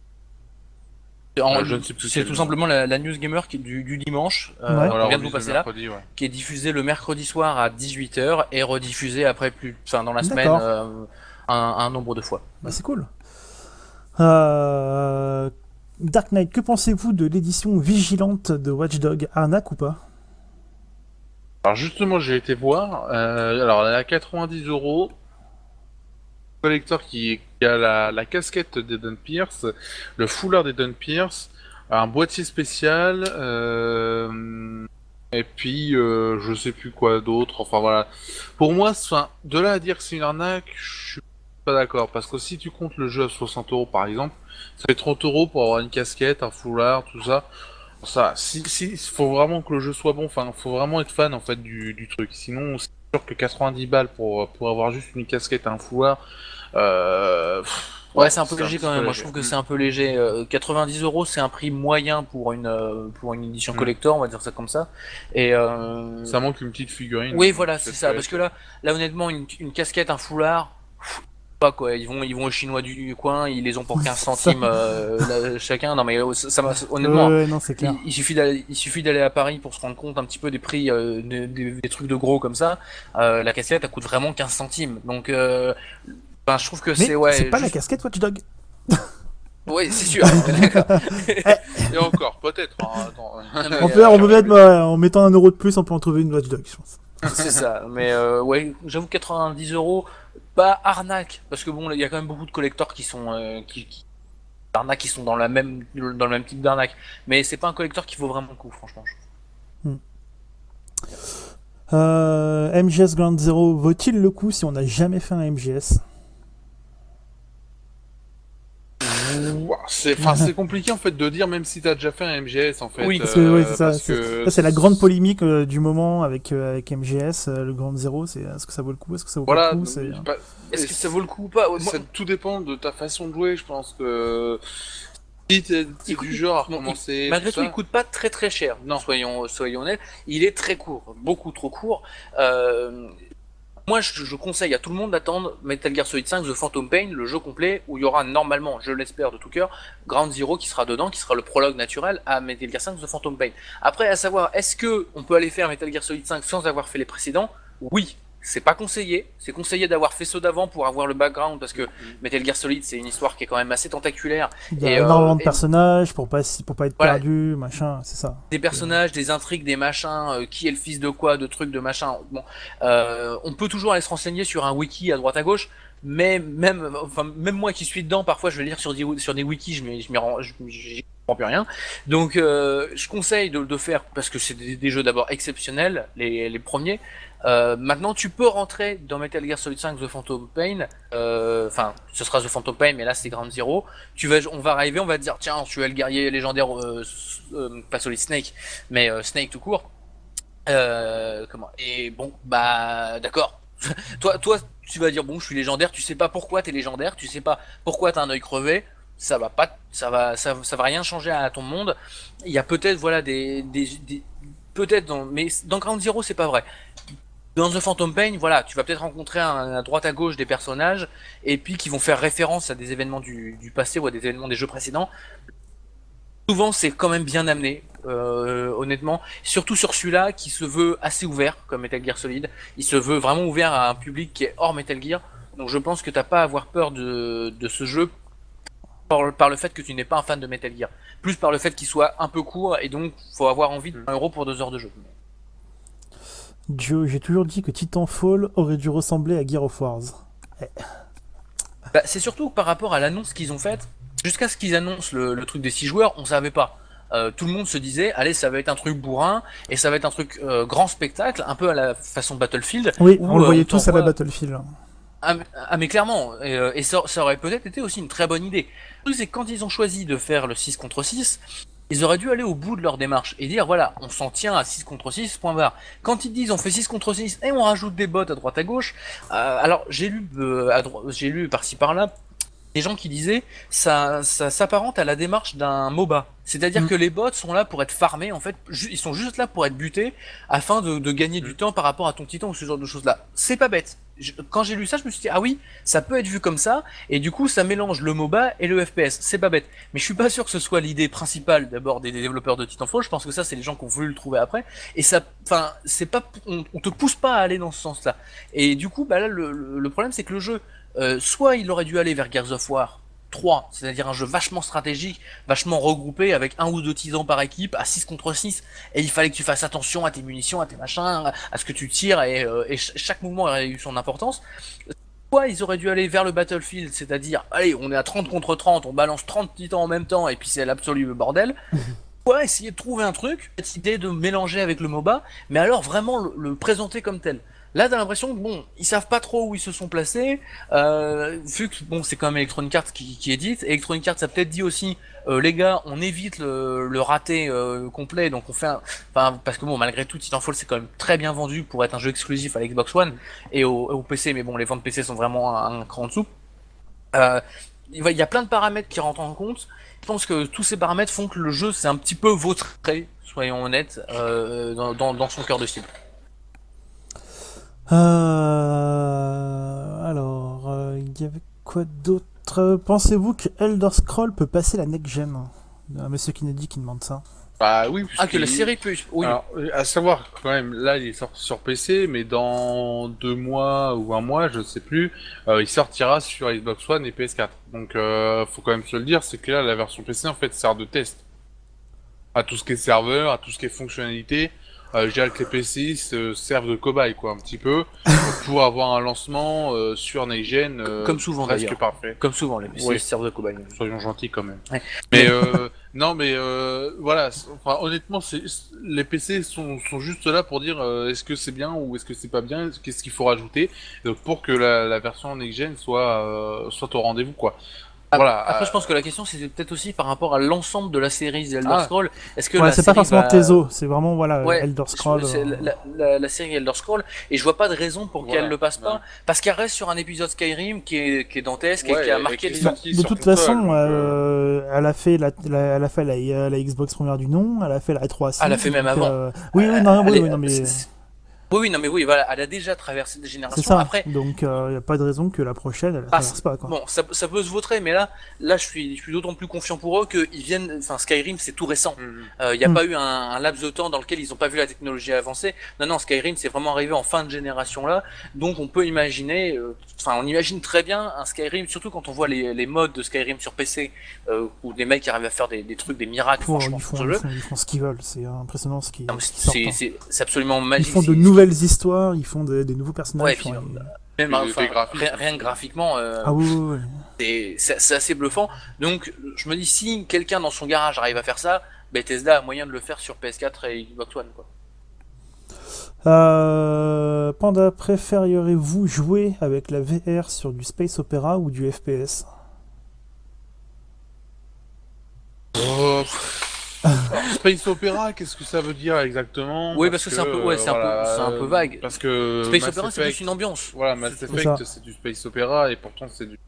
Speaker 2: Je ne sais plus
Speaker 3: C'est
Speaker 2: quel
Speaker 3: tout
Speaker 2: nom.
Speaker 3: simplement la news gamer du dimanche,
Speaker 1: Ouais.
Speaker 3: on
Speaker 2: Voilà,
Speaker 3: vient de vous
Speaker 2: remise
Speaker 3: passer
Speaker 2: le
Speaker 3: là,
Speaker 2: mercredi, ouais.
Speaker 3: qui est diffusée le mercredi soir à 18h et rediffusée après dans la semaine
Speaker 1: D'accord.
Speaker 3: un nombre de fois.
Speaker 1: Bah, c'est cool. Dark Knight, que pensez-vous de l'édition vigilante de Watch Dogs? Arnaque ou pas?
Speaker 2: Alors justement, j'ai été voir. Alors, elle est à 90€. Collector qui a la casquette d'Eden Pierce, le foulard d'Eden Pierce, un boîtier spécial, et puis je sais plus quoi d'autre. Enfin voilà. Pour moi, de là à dire que c'est une arnaque, je suis pas d'accord. Parce que si tu comptes le jeu à 60€ par exemple, ça fait 30€ pour avoir une casquette, un foulard, tout ça. Ça, faut vraiment que le jeu soit bon. Enfin, faut vraiment être fan en fait du truc. Sinon, c'est sûr que 90 balles pour avoir juste une casquette et un foulard.
Speaker 3: Ouais, c'est un peu léger
Speaker 2: petit
Speaker 3: quand même.
Speaker 2: peu
Speaker 3: Moi, je
Speaker 2: léger.
Speaker 3: trouve que c'est un peu léger. 90€, c'est un prix moyen pour une édition collector, on va dire ça comme ça. Et
Speaker 2: Ça manque une petite figurine.
Speaker 3: oui, voilà, c'est
Speaker 2: Peut-être
Speaker 3: ça. Parce que là, honnêtement, une casquette, un foulard, pas quoi. Ils vont aux Chinois du coin, ils les ont pour 15 centimes chacun. Non, mais honnêtement,
Speaker 1: Ouais, non, c'est clair.
Speaker 3: il suffit d'aller à Paris pour se rendre compte un petit peu des prix des trucs de gros comme ça. La casquette, elle coûte vraiment 15 centimes. Donc, je trouve que
Speaker 1: Mais
Speaker 3: c'est
Speaker 1: pas la casquette Watch Dogs.
Speaker 3: Ouais, c'est sûr. D'accord.
Speaker 2: Et encore, peut-être. Hein, attends.
Speaker 1: On peut mettre, en mettant 1€ de plus, on peut en trouver une Watch Dogs, je pense.
Speaker 3: C'est ça. Mais ouais, j'avoue 90€, pas arnaque, parce que bon, il y a quand même beaucoup de collectors qui sont arnaques, qui sont dans le même type d'arnaque. Mais c'est pas un collector qui vaut vraiment le coup, franchement.
Speaker 1: MGS Ground Zero, vaut-il le coup si on n'a jamais fait un MGS?
Speaker 2: C'est compliqué en fait de dire même si t'as déjà fait un MGS en fait.
Speaker 3: Oui,
Speaker 1: Parce que, ouais, c'est ça.
Speaker 2: parce que
Speaker 1: Ça, c'est la grande polémique du moment avec MGS, le Ground Zero. C'est est-ce que ça vaut le coup? Est-ce que ça vaut
Speaker 2: voilà.
Speaker 1: pas le coup? C'est...
Speaker 2: bah,
Speaker 3: Est-ce que ça vaut le coup ou pas? Moi,
Speaker 2: tout dépend de ta façon de jouer. Je pense que si t'es du genre à recommencer.
Speaker 3: Malgré tout,
Speaker 2: ça,
Speaker 3: il coûte pas très très cher.
Speaker 2: Non.
Speaker 3: Soyons honnêtes. Il est très court, beaucoup trop court. Moi, je conseille à tout le monde d'attendre Metal Gear Solid 5 The Phantom Pain, le jeu complet, où il y aura normalement, je l'espère de tout cœur, Ground Zero qui sera dedans, qui sera le prologue naturel à Metal Gear 5 The Phantom Pain. Après, à savoir, est-ce que on peut aller faire Metal Gear Solid 5 sans avoir fait les précédents? Oui. C'est pas conseillé. C'est conseillé d'avoir fait ceux d'avant pour avoir le background parce que Metal Gear Solid c'est une histoire qui est quand même assez tentaculaire.
Speaker 1: Il y a
Speaker 3: Et,
Speaker 1: énormément de
Speaker 3: et
Speaker 1: personnages pour pas être
Speaker 3: voilà,
Speaker 1: perdu, machin, c'est ça.
Speaker 3: des personnages, des intrigues, des machins, qui est le fils de quoi, de trucs, de machin. Bon, on peut toujours aller se renseigner sur un wiki à droite à gauche, mais même moi qui suis dedans, parfois je vais lire sur des wikis, j'y comprends plus rien. Donc, je conseille de faire parce que c'est des jeux d'abord exceptionnels, les premiers. Maintenant, tu peux rentrer dans Metal Gear Solid 5 The Phantom Pain. Enfin, ce sera The Phantom Pain, mais là c'est Ground Zero. On va arriver, on va te dire, tiens, tu es le guerrier légendaire, pas Solid Snake, mais Snake tout court. Comment? Et bon, bah, d'accord. toi, tu vas dire, bon, je suis légendaire. Tu sais pas pourquoi t'es légendaire. Tu sais pas pourquoi t'as un œil crevé. Ça va pas, ça va rien changer à ton monde. Il y a peut-être, voilà, peut-être mais dans Ground Zero, c'est pas vrai. Dans The Phantom Pain, voilà, tu vas peut-être rencontrer à droite à gauche des personnages et puis qui vont faire référence à des événements du passé ou à des événements des jeux précédents. Souvent, c'est quand même bien amené, honnêtement. Surtout sur celui-là, qui se veut assez ouvert, comme Metal Gear Solid. Il se veut vraiment ouvert à un public qui est hors Metal Gear. Donc je pense que t'as pas à avoir peur de ce jeu par le fait que tu n'es pas un fan de Metal Gear. Plus par le fait qu'il soit un peu court et donc faut avoir envie de 1€ pour 2 heures de jeu.
Speaker 1: Joe, j'ai toujours dit que Titanfall aurait dû ressembler à Gear of Wars.
Speaker 3: Bah, c'est surtout par rapport à l'annonce qu'ils ont faite. Jusqu'à ce qu'ils annoncent le truc des 6 joueurs, on savait pas. Tout le monde se disait, allez, ça va être un truc bourrin, et ça va être un truc grand spectacle, un peu à la façon Battlefield.
Speaker 1: Oui,
Speaker 3: où,
Speaker 1: on le voyait tous à la
Speaker 3: t'envoie-
Speaker 1: Battlefield.
Speaker 3: mais clairement, et ça aurait peut-être été aussi une très bonne idée. Le truc, c'est que quand ils ont choisi de faire le 6 contre 6, ils auraient dû aller au bout de leur démarche et dire, voilà, on s'en tient à 6 contre 6, point barre. Quand ils disent, on fait 6 contre 6 et on rajoute des bots à droite à gauche, alors j'ai lu par-ci par-là, des gens qui disaient ça s'apparente à la démarche d'un MOBA. C'est-à-dire que les bots sont là pour être farmés, en fait, ils sont juste là pour être butés afin de gagner du temps par rapport à ton titan ou ce genre de choses-là. C'est pas bête. Quand j'ai lu ça, je me suis dit, ah oui, ça peut être vu comme ça, et du coup, ça mélange le MOBA et le FPS. C'est pas bête. Mais je suis pas sûr que ce soit l'idée principale d'abord des développeurs de Titanfall. Je pense que ça, c'est les gens qui ont voulu le trouver après. Et ça, enfin, c'est pas, on te pousse pas à aller dans ce sens-là. Et du coup, bah là, le problème, c'est que le jeu, soit il aurait dû aller vers Gears of War 3, c'est-à-dire un jeu vachement stratégique, vachement regroupé avec 1 ou 2 tisans par équipe à 6 contre 6, et il fallait que tu fasses attention à tes munitions, à tes machins, à ce que tu tires, et chaque mouvement aurait eu son importance. Soit ils auraient dû aller vers le Battlefield, c'est-à-dire, allez, on est à 30 contre 30, on balance 30 titans en même temps, et puis c'est l'absolu bordel. Soit essayer de trouver un truc, cette idée de mélanger avec le MOBA, mais alors vraiment le présenter comme tel. Là, t'as l'impression que bon, ils savent pas trop où ils se sont placés. Vu que bon, c'est quand même Electronic Arts qui édite. Electronic Arts a peut-être dit aussi, les gars, on évite le raté complet, donc on fait, enfin, parce que bon, malgré tout, Titanfall c'est quand même très bien vendu pour être un jeu exclusif à l'Xbox One et au PC, mais bon, les ventes PC sont vraiment un cran en dessous. Il y a plein de paramètres qui rentrent en compte. Je pense que tous ces paramètres font que le jeu c'est un petit peu vautré, soyons honnêtes, dans son cœur de cible.
Speaker 1: Alors, il y avait quoi d'autre? Pensez-vous que Elder Scroll peut passer la next-gen? Monsieur Kennedy qui demande ça.
Speaker 2: Bah oui,
Speaker 3: Ah, que la série peut. Oui.
Speaker 2: Alors, à savoir, quand même, là, il est sorti sur PC, mais dans 2 mois ou 1 mois, je sais plus, il sortira sur Xbox One et PS4. Donc, faut quand même se le dire, c'est que là, la version PC, en fait, sert de test. À tout ce qui est serveur, à tout ce qui est fonctionnalité. Je dirais que les PC se servent de cobaye, quoi, un petit peu, pour avoir un lancement sur Next Gen
Speaker 3: Comme souvent
Speaker 2: presque
Speaker 3: d'ailleurs.
Speaker 2: parfait.
Speaker 3: Comme souvent, les PC
Speaker 2: Oui.
Speaker 3: servent de cobaye.
Speaker 2: Soyons gentils quand même.
Speaker 3: Ouais.
Speaker 2: Mais non, mais voilà. Enfin, honnêtement, les PC sont juste là pour dire est-ce que c'est bien ou est-ce que c'est pas bien, qu'est-ce qu'il faut rajouter pour que la version next gen soit au rendez-vous, quoi. Voilà.
Speaker 3: Après, je pense que la question c'était peut-être aussi par rapport à l'ensemble de la série The Elder
Speaker 2: Ah.
Speaker 3: Scrolls. Est-ce que
Speaker 1: Ouais,
Speaker 3: la
Speaker 1: c'est pas
Speaker 3: série
Speaker 1: forcément
Speaker 3: va-
Speaker 1: Tezo, c'est vraiment voilà,
Speaker 3: Ouais,
Speaker 1: Elder Scroll.
Speaker 3: c'est la série Elder Scrolls, et je vois pas de raison pour
Speaker 2: Voilà.
Speaker 3: qu'elle le passe pas,
Speaker 2: Ouais.
Speaker 3: parce qu'elle reste sur un épisode Skyrim qui est dantesque et
Speaker 2: Ouais,
Speaker 3: qui a
Speaker 2: et
Speaker 3: marqué
Speaker 2: qui est
Speaker 3: les
Speaker 2: sorti
Speaker 1: De
Speaker 2: sur
Speaker 1: toute
Speaker 2: console,
Speaker 1: façon,
Speaker 2: donc,
Speaker 1: elle a fait la Xbox première du nom, elle a fait la 3
Speaker 3: Elle a fait même avant.
Speaker 1: Oui, oui, non,
Speaker 3: Elle est-
Speaker 1: oui, non, mais
Speaker 3: c'est- Oui, non, mais oui, voilà, elle a déjà traversé des
Speaker 1: C'est
Speaker 3: générations.
Speaker 1: ça.
Speaker 3: Après,
Speaker 1: Donc, il n'y a pas de raison que la prochaine, elle ne
Speaker 3: ah,
Speaker 1: traverse pas, quoi.
Speaker 3: bon, ça peut se vautrer, mais là, je suis d'autant plus confiant pour eux qu'ils viennent. Enfin, Skyrim, c'est tout récent. Il n'y a
Speaker 1: Mm.
Speaker 3: pas eu un laps de temps dans lequel ils n'ont pas vu la technologie avancer. Non, non, Skyrim, c'est vraiment arrivé en fin de génération là. Donc, on peut imaginer. Enfin, on imagine très bien un Skyrim, surtout quand on voit les modes de Skyrim sur PC, où les mecs arrivent à faire des trucs, des miracles, franchement,
Speaker 1: Ils
Speaker 3: sur
Speaker 1: font,
Speaker 3: ce
Speaker 1: ils
Speaker 3: jeu.
Speaker 1: font, ils font ce qu'ils veulent. C'est impressionnant ce
Speaker 3: Non, mais
Speaker 1: ce qui sort, hein.
Speaker 3: c'est absolument
Speaker 1: Ils
Speaker 3: magique.
Speaker 1: font de nouvelles histoires, ils font des nouveaux personnages.
Speaker 3: Ouais, puis, même,
Speaker 2: Des
Speaker 3: enfin,
Speaker 2: graphismes.
Speaker 3: rien que graphiquement.
Speaker 1: Ah oui, oui, oui.
Speaker 3: C'est assez bluffant. Donc, je me dis, si quelqu'un dans son garage arrive à faire ça, Bethesda a moyen de le faire sur PS4 et Xbox One, quoi.
Speaker 1: Panda, préfériez-vous jouer avec la VR sur du Space Opera ou du FPS?
Speaker 2: Oh, alors, Space Opera, qu'est-ce que ça veut dire exactement?
Speaker 3: Oui, parce que c'est un peu, ouais, c'est un peu vague.
Speaker 2: Parce que
Speaker 3: Space
Speaker 2: Mass
Speaker 3: Opera, c'est
Speaker 2: Effect,
Speaker 3: plus une ambiance.
Speaker 2: voilà, Mass
Speaker 1: C'est
Speaker 2: Effect,
Speaker 1: ça.
Speaker 2: c'est du Space Opera et pourtant c'est du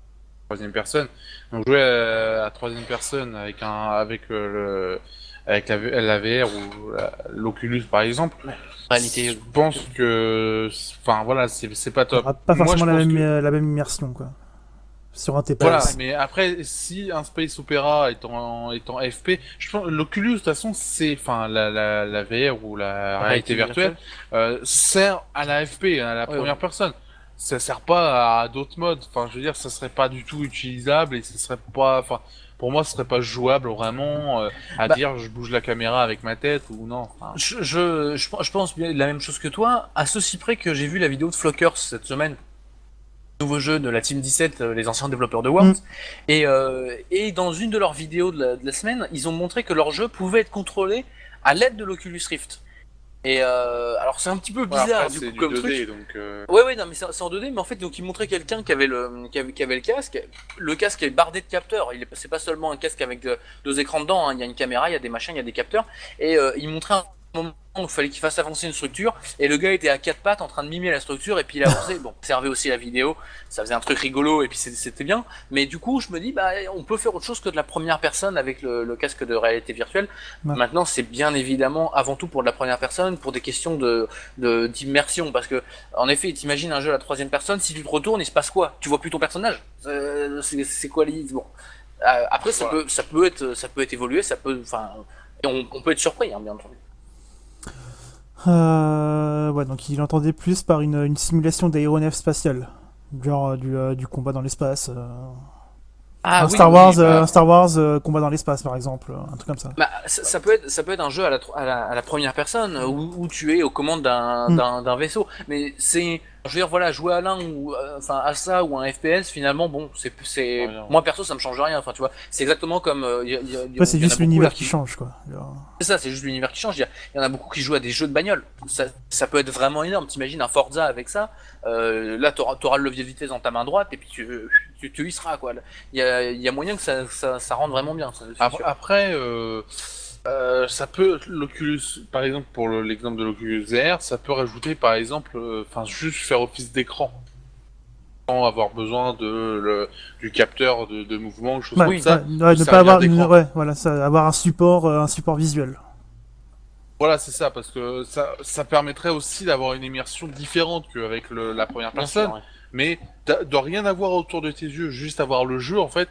Speaker 2: troisième personne. Donc jouer à troisième personne avec avec la VR ou l'Oculus par exemple,
Speaker 3: Réalité.
Speaker 2: je pense que, enfin voilà, c'est pas
Speaker 1: Il n'y
Speaker 2: top.
Speaker 1: aura pas
Speaker 2: Moi,
Speaker 1: forcément
Speaker 2: je pense que
Speaker 1: la même immersion, quoi. Sur un
Speaker 2: voilà,
Speaker 1: TPS.
Speaker 2: mais après, si un Space Opera est en FP, je pense l'Oculus de toute façon, c'est, enfin, la VR ou la réalité virtuelle, sert à la FP, à la
Speaker 3: Ouais,
Speaker 2: première
Speaker 3: ouais.
Speaker 2: personne. Ça sert pas à d'autres modes. Enfin, je veux dire, ça serait pas du tout utilisable et ça serait pas, enfin, pour moi, ce serait pas jouable vraiment à
Speaker 3: Bah,
Speaker 2: dire je bouge la caméra avec ma tête ou non. Enfin,
Speaker 3: je pense bien la même chose que toi, à ceci près que j'ai vu la vidéo de Flockers cette semaine. Nouveau jeu de la Team 17, les anciens développeurs de
Speaker 1: Mm.
Speaker 3: Worms, et dans une de leurs vidéos de la semaine, ils ont montré que leur jeu pouvait être contrôlé à l'aide de l'Oculus Rift. Et alors c'est un petit peu
Speaker 2: ouais,
Speaker 3: bizarre
Speaker 2: après,
Speaker 3: du
Speaker 2: c'est
Speaker 3: coup
Speaker 2: du
Speaker 3: comme
Speaker 2: 2D,
Speaker 3: truc.
Speaker 2: donc.
Speaker 3: Ouais ouais non mais c'est en 2D, mais en fait donc ils montraient quelqu'un qui avait qui avait le casque. Le casque est bardé de capteurs. C'est pas seulement un casque avec deux écrans dedans, hein. Il y a une caméra, il y a des machins, il y a des capteurs. Et ils montraient un moment où il fallait qu'il fasse avancer une structure, et le gars était à quatre pattes en train de mimer la structure, et puis il avançait. Bon, servait aussi la vidéo, ça faisait un truc rigolo, et puis c'était bien. Mais du coup, je me dis, bah, on peut faire autre chose que de la première personne avec le casque de réalité virtuelle.
Speaker 1: Ouais.
Speaker 3: Maintenant, c'est bien évidemment avant tout pour de la première personne, pour des questions d'immersion, parce que en effet, t'imagines un jeu à la troisième personne, si tu te retournes, il se passe quoi? Tu vois plus ton personnage. C'est quoi les bon. Après,
Speaker 2: Voilà.
Speaker 3: ça peut être évolué, ça peut, enfin, et on peut être surpris, hein, bien entendu.
Speaker 1: Ouais, donc il entendait plus par une simulation d'aéronef spatiale. Genre du combat dans l'espace.
Speaker 3: Ah
Speaker 1: Un
Speaker 3: oui,
Speaker 1: Star
Speaker 2: oui,
Speaker 1: Wars,
Speaker 2: bah,
Speaker 1: un Star Wars combat dans l'espace, par exemple. Un truc comme ça.
Speaker 3: bah, ça peut être un jeu à la première personne où tu es aux commandes
Speaker 1: Mm.
Speaker 3: d'un vaisseau. Mais c'est, je veux dire, voilà, jouer à l'un ou enfin à ça ou un FPS, finalement, bon,
Speaker 2: ouais, non.
Speaker 3: moi perso, ça me change rien. Enfin, tu vois, c'est exactement comme
Speaker 1: Ouais, c'est
Speaker 3: il y en a
Speaker 1: juste
Speaker 3: beaucoup,
Speaker 1: l'univers
Speaker 3: là,
Speaker 1: qui change, quoi. Genre,
Speaker 3: c'est ça, c'est juste l'univers qui change. Il y en a beaucoup qui jouent à des jeux de bagnole. Ça peut être vraiment énorme. T'imagines un Forza avec ça. Là, t'auras le levier de vitesse dans ta main droite et puis tu y seras, quoi. Il y a moyen que ça rende vraiment bien. Ça, c'est sûr.
Speaker 2: Après, ça peut l'Oculus, par exemple pour l'exemple de l'Oculus VR, ça peut rajouter par exemple, enfin juste faire office d'écran, sans avoir besoin du capteur de mouvement ou choses
Speaker 1: ouais,
Speaker 2: comme
Speaker 3: Oui.
Speaker 2: ça,
Speaker 1: ouais,
Speaker 2: peut
Speaker 1: ne pas
Speaker 2: servir
Speaker 1: avoir,
Speaker 2: d'écran.
Speaker 1: ouais, voilà, ça, avoir un support visuel.
Speaker 2: Voilà, c'est ça, parce que ça permettrait aussi d'avoir une immersion différente qu'avec la première
Speaker 3: Bien
Speaker 2: personne,
Speaker 3: sûr, ouais.
Speaker 2: mais de rien avoir autour de tes yeux, juste avoir le jeu en fait,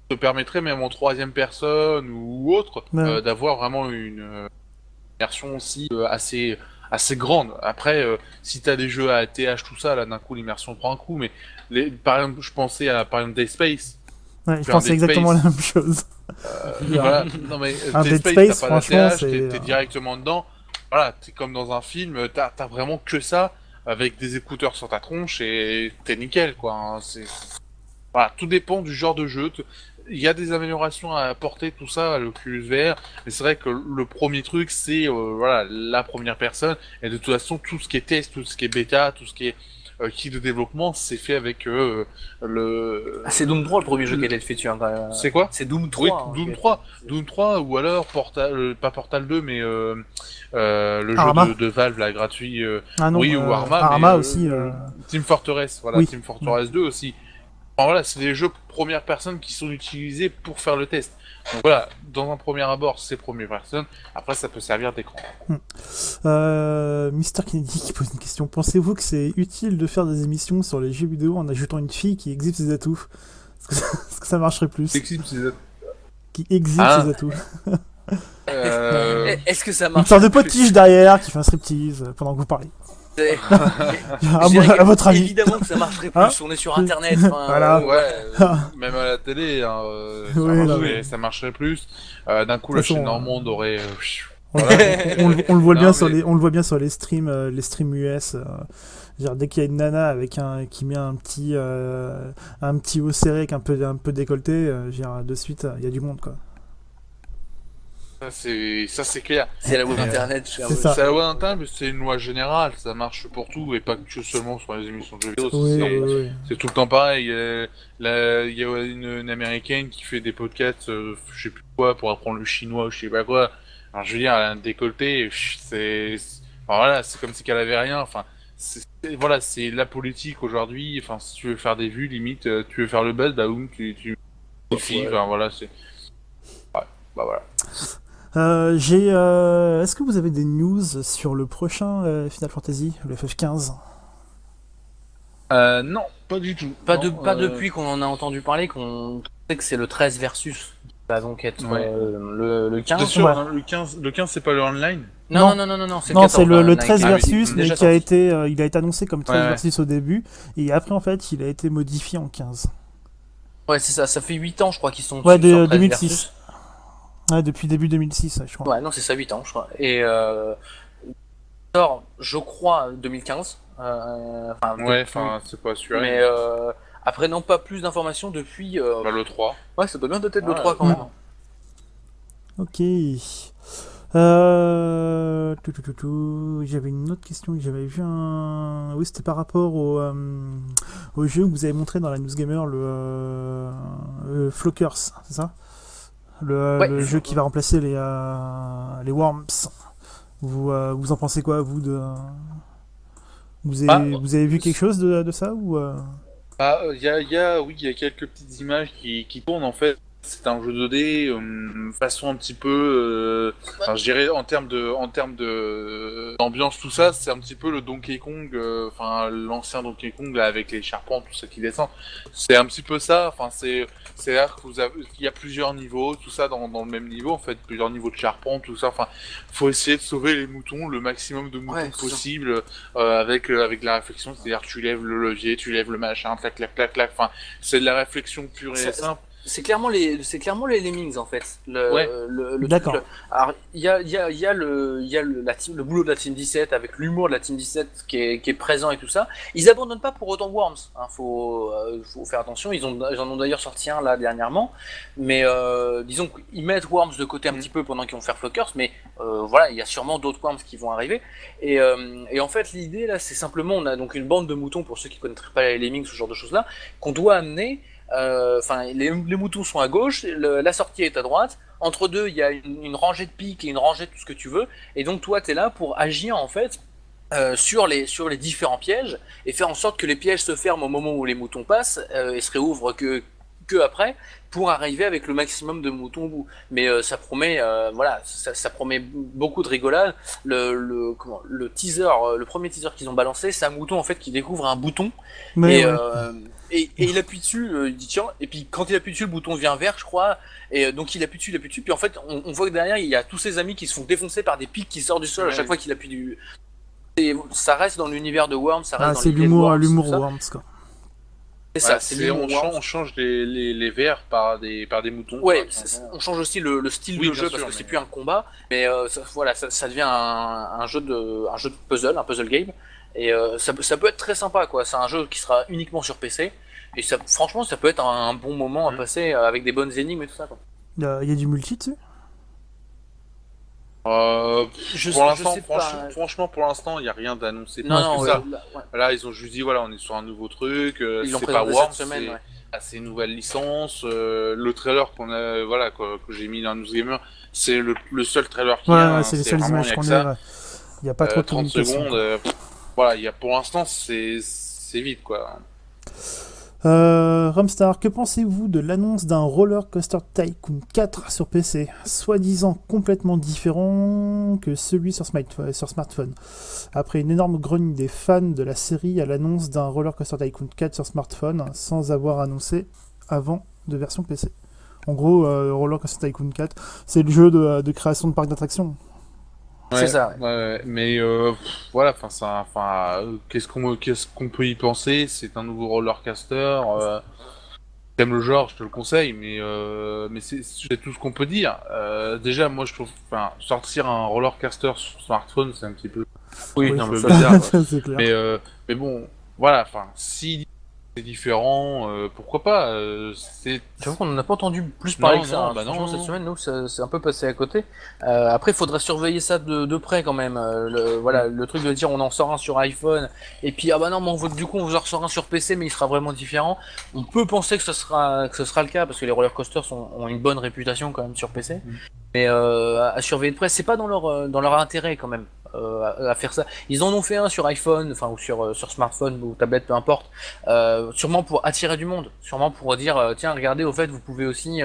Speaker 2: te permettrait même en troisième personne ou autre
Speaker 1: Ouais.
Speaker 2: d'avoir vraiment une immersion aussi assez grande. Après, si t'as des jeux à TH tout ça, là d'un coup l'immersion prend un coup. Mais par exemple, je pensais à par exemple Dead Space.
Speaker 1: Ouais, je
Speaker 2: Faire un
Speaker 1: pensais
Speaker 2: Dead
Speaker 1: exactement la
Speaker 2: Space.
Speaker 1: même chose.
Speaker 2: Voilà. Non mais
Speaker 1: Un
Speaker 2: Dead
Speaker 1: Dead
Speaker 2: Space,
Speaker 1: Space,
Speaker 2: t'as pas
Speaker 1: franchement,
Speaker 2: d'ATH,
Speaker 1: c'est.
Speaker 2: t'es directement dedans. Voilà, t'es comme dans un film, t'as vraiment que ça avec des écouteurs sur ta tronche et t'es nickel quoi. Hein. Voilà, tout dépend du genre de jeu. Il y a des améliorations à apporter, tout ça, à l'Oculus VR, mais c'est vrai que le premier truc, c'est voilà, la première personne, et de toute façon, tout ce qui est test, tout ce qui est bêta, tout ce qui est kit de développement, c'est fait avec le...
Speaker 3: Ah, c'est Doom 3 le premier jeu qui a été fait dessus, hein, quand même.
Speaker 2: C'est quoi?
Speaker 3: C'est Doom
Speaker 2: Oui,
Speaker 3: 3. Hein,
Speaker 2: Doom
Speaker 3: qui a-
Speaker 2: 3. Doom 3, ou alors Portal, pas Portal 2, mais le jeu
Speaker 1: Arma.
Speaker 2: de Valve, là, gratuit,
Speaker 1: Ah non,
Speaker 2: oui, ou Arma, mais
Speaker 1: Arma aussi.
Speaker 2: Team Fortress, voilà,
Speaker 1: Oui.
Speaker 2: Team Fortress 2 aussi. Enfin, voilà, c'est des jeux première personne qui sont utilisés pour faire le test. Donc voilà, dans un premier abord, c'est première personne. Après, ça peut servir d'écran.
Speaker 1: Mister Kennedy qui pose une question. Pensez-vous que c'est utile de faire des émissions sur les jeux vidéo en ajoutant une fille qui exhibe ses atouts? Est-ce que ça marcherait plus? Qui exhibe ses atouts.
Speaker 3: Est-ce que ça
Speaker 1: Une
Speaker 3: marche?
Speaker 1: sorte de potiche derrière qui fait un striptease pendant que vous parlez.
Speaker 3: Je dirais
Speaker 1: À votre avis.
Speaker 3: évidemment que ça marcherait plus.
Speaker 1: Hein
Speaker 3: On est sur Internet. Enfin,
Speaker 1: Voilà.
Speaker 2: Même à la télé, hein,
Speaker 1: Oui, non, mais-
Speaker 2: ça marcherait plus. D'un coup,
Speaker 1: De
Speaker 2: la
Speaker 1: toute façon,
Speaker 2: chaîne Normande aurait...
Speaker 1: On le voit
Speaker 2: Non,
Speaker 1: bien
Speaker 2: mais-
Speaker 1: on le voit bien sur les streams US. Genre, dès qu'il y a une nana avec qui met un petit haut serré avec un peu décolleté, de suite il y a du monde quoi.
Speaker 2: Ça c'est clair.
Speaker 3: c'est la web Internet.
Speaker 1: C'est ça.
Speaker 2: C'est la loi d'Internet, mais c'est une loi générale. Ça marche pour tout et pas que seulement sur les émissions de jeux vidéo.
Speaker 1: Oui,
Speaker 2: c'est,
Speaker 1: oui.
Speaker 2: c'est tout le temps pareil. Il y a une américaine qui fait des podcasts, je sais plus quoi, pour apprendre le chinois ou je sais pas quoi. Alors, je veux dire, elle a un décolleté, enfin, voilà, c'est comme si qu'elle avait rien. Enfin, voilà, c'est la politique aujourd'hui. Enfin, si tu veux faire des vues, limite, tu veux faire le buzz, bah boum, tu
Speaker 3: Ouais.
Speaker 2: enfin voilà, c'est. Ouais, bah voilà.
Speaker 1: Est-ce que vous avez des news sur le prochain Final Fantasy, le FF15?
Speaker 2: Non, pas du tout.
Speaker 3: Pas
Speaker 2: Non,
Speaker 3: depuis qu'on en a entendu parler, qu'on sait que c'est le 13 versus qui va donc être
Speaker 2: Ouais.
Speaker 3: le 15.
Speaker 2: Bien sûr,
Speaker 1: Ouais.
Speaker 2: hein, le 15 c'est pas le online.
Speaker 3: Non,
Speaker 1: Non.
Speaker 3: c'est
Speaker 1: Non, c'est le
Speaker 3: 14,
Speaker 1: 13
Speaker 3: hein,
Speaker 1: versus,
Speaker 3: oui,
Speaker 1: mais
Speaker 3: déjà
Speaker 1: qui a
Speaker 3: sorti.
Speaker 1: été, il a été annoncé comme 13
Speaker 2: Ouais.
Speaker 1: versus au début, et après en fait il a été modifié en 15.
Speaker 3: Ouais, c'est ça, ça fait 8 ans, je crois, qu'ils sont
Speaker 1: Ouais,
Speaker 3: dessus sur 13
Speaker 1: 2006.
Speaker 3: versus.
Speaker 1: Ouais, depuis début 2006, je crois.
Speaker 3: Ouais, non, c'est ça, 8 ans, je crois. Et sort, je crois, 2015. Enfin,
Speaker 2: Ouais,
Speaker 3: depuis-
Speaker 2: enfin, c'est pas sûr.
Speaker 3: mais après, non, pas plus d'informations depuis.
Speaker 2: Bah, le 3.
Speaker 3: Ouais, ça doit bien dater de
Speaker 2: Ouais,
Speaker 3: l'E3 quand
Speaker 1: ouais.
Speaker 3: même.
Speaker 1: Ok. J'avais une autre question que j'avais vu Oui, c'était par rapport au jeu que vous avez montré dans la News Gamer, le Flockers, c'est ça?
Speaker 3: Ouais.
Speaker 1: Le jeu qui va remplacer les Worms. Vous en pensez quoi, vous de... Vous avez vu quelque chose de ça ou
Speaker 2: Ah, il y a quelques petites images qui tournent en fait. C'est un jeu 2D, façon un petit peu, enfin, je dirais en termes d'ambiance tout ça, c'est un petit peu le Donkey Kong, enfin l'ancien Donkey Kong là avec les charpents, tout ça qui descend. C'est un petit peu ça. Enfin c'est-à-dire que il y a plusieurs niveaux, tout ça dans le même niveau en fait, plusieurs niveaux de charpents, tout ça. Enfin, faut essayer de sauver les moutons, le maximum de moutons
Speaker 3: Ouais, c'est
Speaker 2: possible, avec la réflexion, c'est-à-dire que tu lèves le levier, tu lèves le machin, clac clac clac clac. Enfin, c'est de la réflexion pure et
Speaker 3: C'est-
Speaker 2: simple.
Speaker 3: C'est clairement les Lemmings en fait.
Speaker 2: Ouais.
Speaker 3: Le
Speaker 1: D'accord.
Speaker 3: truc, alors il y a le boulot de la Team 17 avec l'humour de la Team 17 qui est présent et tout ça. Ils abandonnent pas pour autant Worms. Hein, faut faire attention. Ils en ont d'ailleurs sorti un là dernièrement. Mais disons qu'ils mettent Worms de côté un petit peu pendant qu'ils vont faire Flockers. Mais voilà, il y a sûrement d'autres Worms qui vont arriver. Et en fait l'idée là, c'est simplement on a donc une bande de moutons pour ceux qui connaîtraient pas les Lemmings, ce genre de choses là, qu'on doit amener. Enfin, les moutons sont à gauche, la sortie est à droite. Entre deux, il y a une rangée de pics et une rangée de tout ce que tu veux. Et donc, toi, tu es là pour agir en fait sur les différents pièges et faire en sorte que les pièges se ferment au moment où les moutons passent et se réouvrent que après pour arriver avec le maximum de moutons au bout. Mais ça promet, voilà, ça promet beaucoup de rigolade. Le teaser, le premier teaser qu'ils ont balancé, c'est un mouton en fait qui découvre un bouton.
Speaker 1: Mais
Speaker 3: Et,
Speaker 1: ouais.
Speaker 3: et il appuie dessus, il dit tiens, et puis quand il appuie dessus, le bouton devient vert, je crois, et donc il appuie dessus, puis en fait, on voit que derrière, il y a tous ses amis qui se font défoncer par des pics qui sortent du sol à chaque fois qu'il appuie du. Et ça reste dans l'univers de Worms, ça reste dans
Speaker 1: C'est
Speaker 3: l'idée de
Speaker 1: l'humour
Speaker 3: Worms, tout ça.
Speaker 1: Worms quoi.
Speaker 3: C'est ça,
Speaker 2: Ouais,
Speaker 3: c'est l'humour Worms.
Speaker 2: on change les verts par des moutons.
Speaker 3: Ouais,
Speaker 2: Enfin,
Speaker 3: on change aussi le style
Speaker 2: Oui,
Speaker 3: de
Speaker 2: bien
Speaker 3: jeu
Speaker 2: sûr,
Speaker 3: parce que
Speaker 2: mais-
Speaker 3: c'est plus un combat, mais voilà, ça devient un jeu de puzzle, un puzzle game, et ça peut être très sympa quoi. C'est un jeu qui sera uniquement sur PC, et ça, franchement, ça peut être un bon moment à passer avec des bonnes énigmes et tout ça quoi.
Speaker 1: Il y a du multi dessus?
Speaker 2: pour l'instant,
Speaker 3: sais pas.
Speaker 2: franchement, pour l'instant, il n'y a rien d'annoncé plus
Speaker 3: Non,
Speaker 2: que ça.
Speaker 3: ouais.
Speaker 2: Là, ils ont juste dit, voilà, on est sur un nouveau truc,
Speaker 3: Ils l'ont
Speaker 2: c'est pas
Speaker 3: présenté
Speaker 2: Worms,
Speaker 3: cette semaine,
Speaker 2: c'est
Speaker 3: ouais.
Speaker 2: c'est une nouvelle licence. Le trailer qu'on a, voilà, que j'ai mis dans News Gamer, c'est le seul trailer qu'il y a.
Speaker 1: Ouais,
Speaker 2: hein,
Speaker 1: c'est les seules
Speaker 2: vraiment,
Speaker 1: images
Speaker 2: il y a
Speaker 1: qu'on
Speaker 2: que
Speaker 1: a.
Speaker 2: ça.
Speaker 1: Ouais. Il n'y a pas trop de
Speaker 2: 30
Speaker 1: communication.
Speaker 2: secondes, voilà, pour l'instant, c'est vite, quoi.
Speaker 1: Rumstar, que pensez-vous de l'annonce d'un Roller Coaster Tycoon 4 sur PC, soi-disant complètement différent que celui sur smartphone? Après une énorme grogne des fans de la série à l'annonce d'un Roller Coaster Tycoon 4 sur smartphone, sans avoir annoncé avant de version PC. En gros, Roller Coaster Tycoon 4, c'est le jeu de création de parcs d'attractions.
Speaker 3: C'est ça, ouais.
Speaker 2: ouais, mais voilà, qu'est-ce qu'on peut y penser? C'est un nouveau rollercoaster. T'aimes le genre, je te le conseille, mais c'est tout ce qu'on peut dire. Déjà, moi, je trouve, sortir un rollercoaster sur smartphone, c'est un petit peu,
Speaker 3: Oui,
Speaker 2: un
Speaker 3: non,
Speaker 2: peu
Speaker 3: mais ça,
Speaker 2: bizarre.
Speaker 1: C'est clair.
Speaker 2: Mais bon, voilà, si c'est différent, pourquoi pas?
Speaker 3: j'avoue qu'on n'en a pas entendu plus parler que ça.
Speaker 2: Non,
Speaker 3: Hein.
Speaker 2: bah non,
Speaker 3: Franchement, cette
Speaker 2: non.
Speaker 3: semaine, nous, c'est un peu passé à côté. Après, il faudrait surveiller ça de près quand même. Voilà, le truc de dire on en sort un sur iPhone, et puis ah bah non, mais du coup, on vous en ressort un sur PC, mais il sera vraiment différent. On peut penser que ce sera le cas, parce que les roller coasters ont une bonne réputation quand même sur PC. Mais à surveiller de près, c'est pas dans leur intérêt quand même. À faire ça. Ils en ont fait un sur iPhone, enfin ou sur smartphone ou tablette, peu importe. Sûrement pour attirer du monde, sûrement pour dire tiens regardez au fait vous pouvez aussi.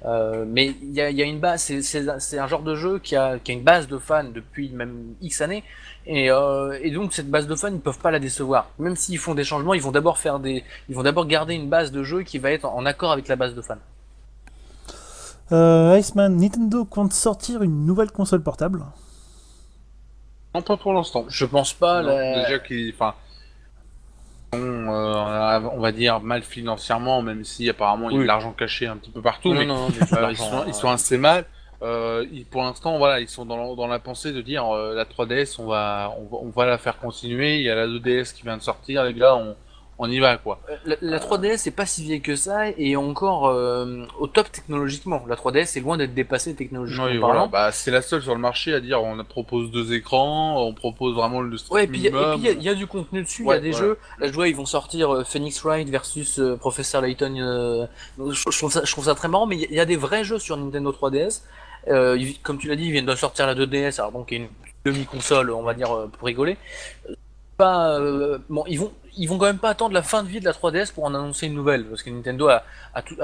Speaker 3: Mais il y a une base, c'est un genre de jeu qui a une base de fans depuis même X années. Et donc cette base de fans ils peuvent pas la décevoir. Même s'ils font des changements, ils vont d'abord garder une base de jeu qui va être en accord avec la base de fans.
Speaker 1: Iceman, Nintendo compte sortir une nouvelle console portable.
Speaker 2: Non, pas pour l'instant.
Speaker 3: Je pense pas.
Speaker 2: Non, déjà on va dire mal financièrement, même si apparemment il y a de
Speaker 3: Oui.
Speaker 2: l'argent caché un petit peu partout,
Speaker 3: Non,
Speaker 2: mais
Speaker 3: non, mais
Speaker 2: ils sont assez mal. Pour l'instant, voilà, ils sont dans la pensée de dire la 3DS, on va la faire continuer. Il y a la 2DS qui vient de sortir, les gars, on y va quoi.
Speaker 3: La 3DS est pas si vieille que ça et encore au top technologiquement. La 3DS est loin d'être dépassée technologiquement
Speaker 2: Oui, voilà,
Speaker 3: parlant.
Speaker 2: bah c'est la seule sur le marché à dire propose deux écrans, on propose vraiment le
Speaker 3: Ouais,
Speaker 2: strict minimum.
Speaker 3: il y a du contenu dessus, il y
Speaker 2: Ouais,
Speaker 3: a des
Speaker 2: voilà.
Speaker 3: jeux. Là, je vois, ils vont sortir Phoenix Wright versus Professor Layton. Donc, je trouve ça très marrant, mais il y a des vrais jeux sur Nintendo 3DS. Comme tu l'as dit, ils viennent de sortir la 2DS, alors donc il y a une demi-console, on va dire, pour rigoler. Pas, bon, ils vont quand même pas attendre la fin de vie de la 3DS pour en annoncer une nouvelle, parce que Nintendo a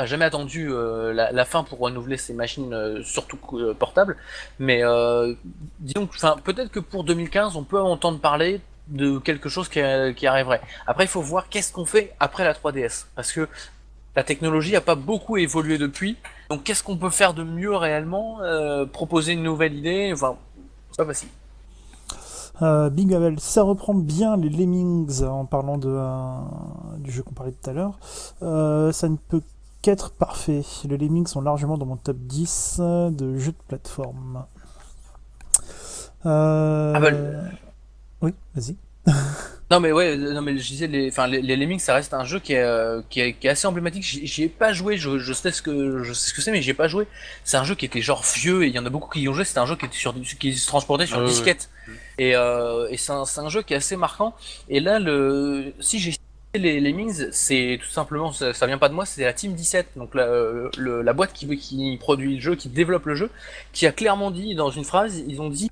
Speaker 3: jamais attendu la fin pour renouveler ses machines, surtout portables. Mais disons, enfin, peut-être que pour 2015, on peut entendre parler de quelque chose qui arriverait. Après, il faut voir qu'est-ce qu'on fait après la 3DS, parce que la technologie a pas beaucoup évolué depuis. Donc, qu'est-ce qu'on peut faire de mieux réellement? Proposer une nouvelle idée, enfin, c'est pas facile.
Speaker 1: Big Babel, ça reprend bien les Lemmings en parlant du jeu qu'on parlait tout à l'heure. Ça ne peut qu'être parfait. Les Lemmings sont largement dans mon top 10 de jeux de plateforme.
Speaker 3: Ah bah,
Speaker 1: Oui, vas-y.
Speaker 3: non mais ouais, non mais je disais les Lemmings ça reste un jeu qui est assez emblématique. J'y ai pas joué, je sais ce que c'est mais j'y ai pas joué. C'est un jeu qui était genre vieux et il y en a beaucoup qui y ont joué. C'était un jeu qui se transportait sur disquette et c'est un jeu qui est assez marquant. Et là si j'ai cité les Lemmings, c'est tout simplement ça vient pas de moi, c'est la Team 17 donc la boîte qui produit le jeu, qui développe le jeu, qui a clairement dit dans une phrase, ils ont dit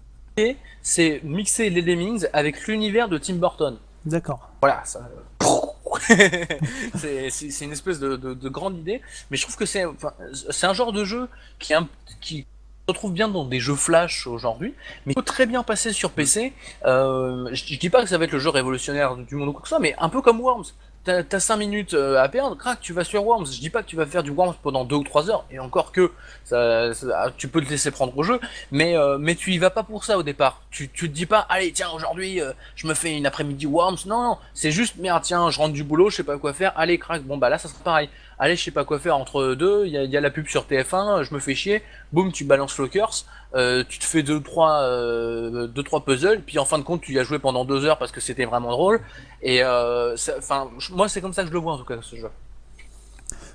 Speaker 3: c'est mixer les Lemmings avec l'univers de Tim Burton.
Speaker 1: D'accord.
Speaker 3: Voilà, ça. C'est une espèce de grande idée, mais je trouve que c'est un genre de jeu qui se retrouve bien dans des jeux flash aujourd'hui, mais qui peut très bien passer sur PC. Je dis pas que ça va être le jeu révolutionnaire du monde ou quoi que ce soit, mais un peu comme Worms. T'as 5 minutes à perdre, crac, tu vas sur Worms. Je dis pas que tu vas faire du Worms pendant 2 ou 3 heures, et encore que tu peux te laisser prendre au jeu, mais tu y vas pas pour ça au départ. Tu te dis pas, allez, tiens, aujourd'hui, je me fais une après-midi Worms. Non, non, c'est juste, merde, tiens, je rentre du boulot, je sais pas quoi faire, allez, crac, bon, bah là, ça sera pareil. Allez, je sais pas quoi faire entre deux, il y a la pub sur TF1, je me fais chier, boum, tu balances Lockers, tu te fais deux trois puzzles, puis en fin de compte, tu y as joué pendant 2 heures parce que c'était vraiment drôle, et moi, c'est comme ça que je le vois en tout cas, ce jeu.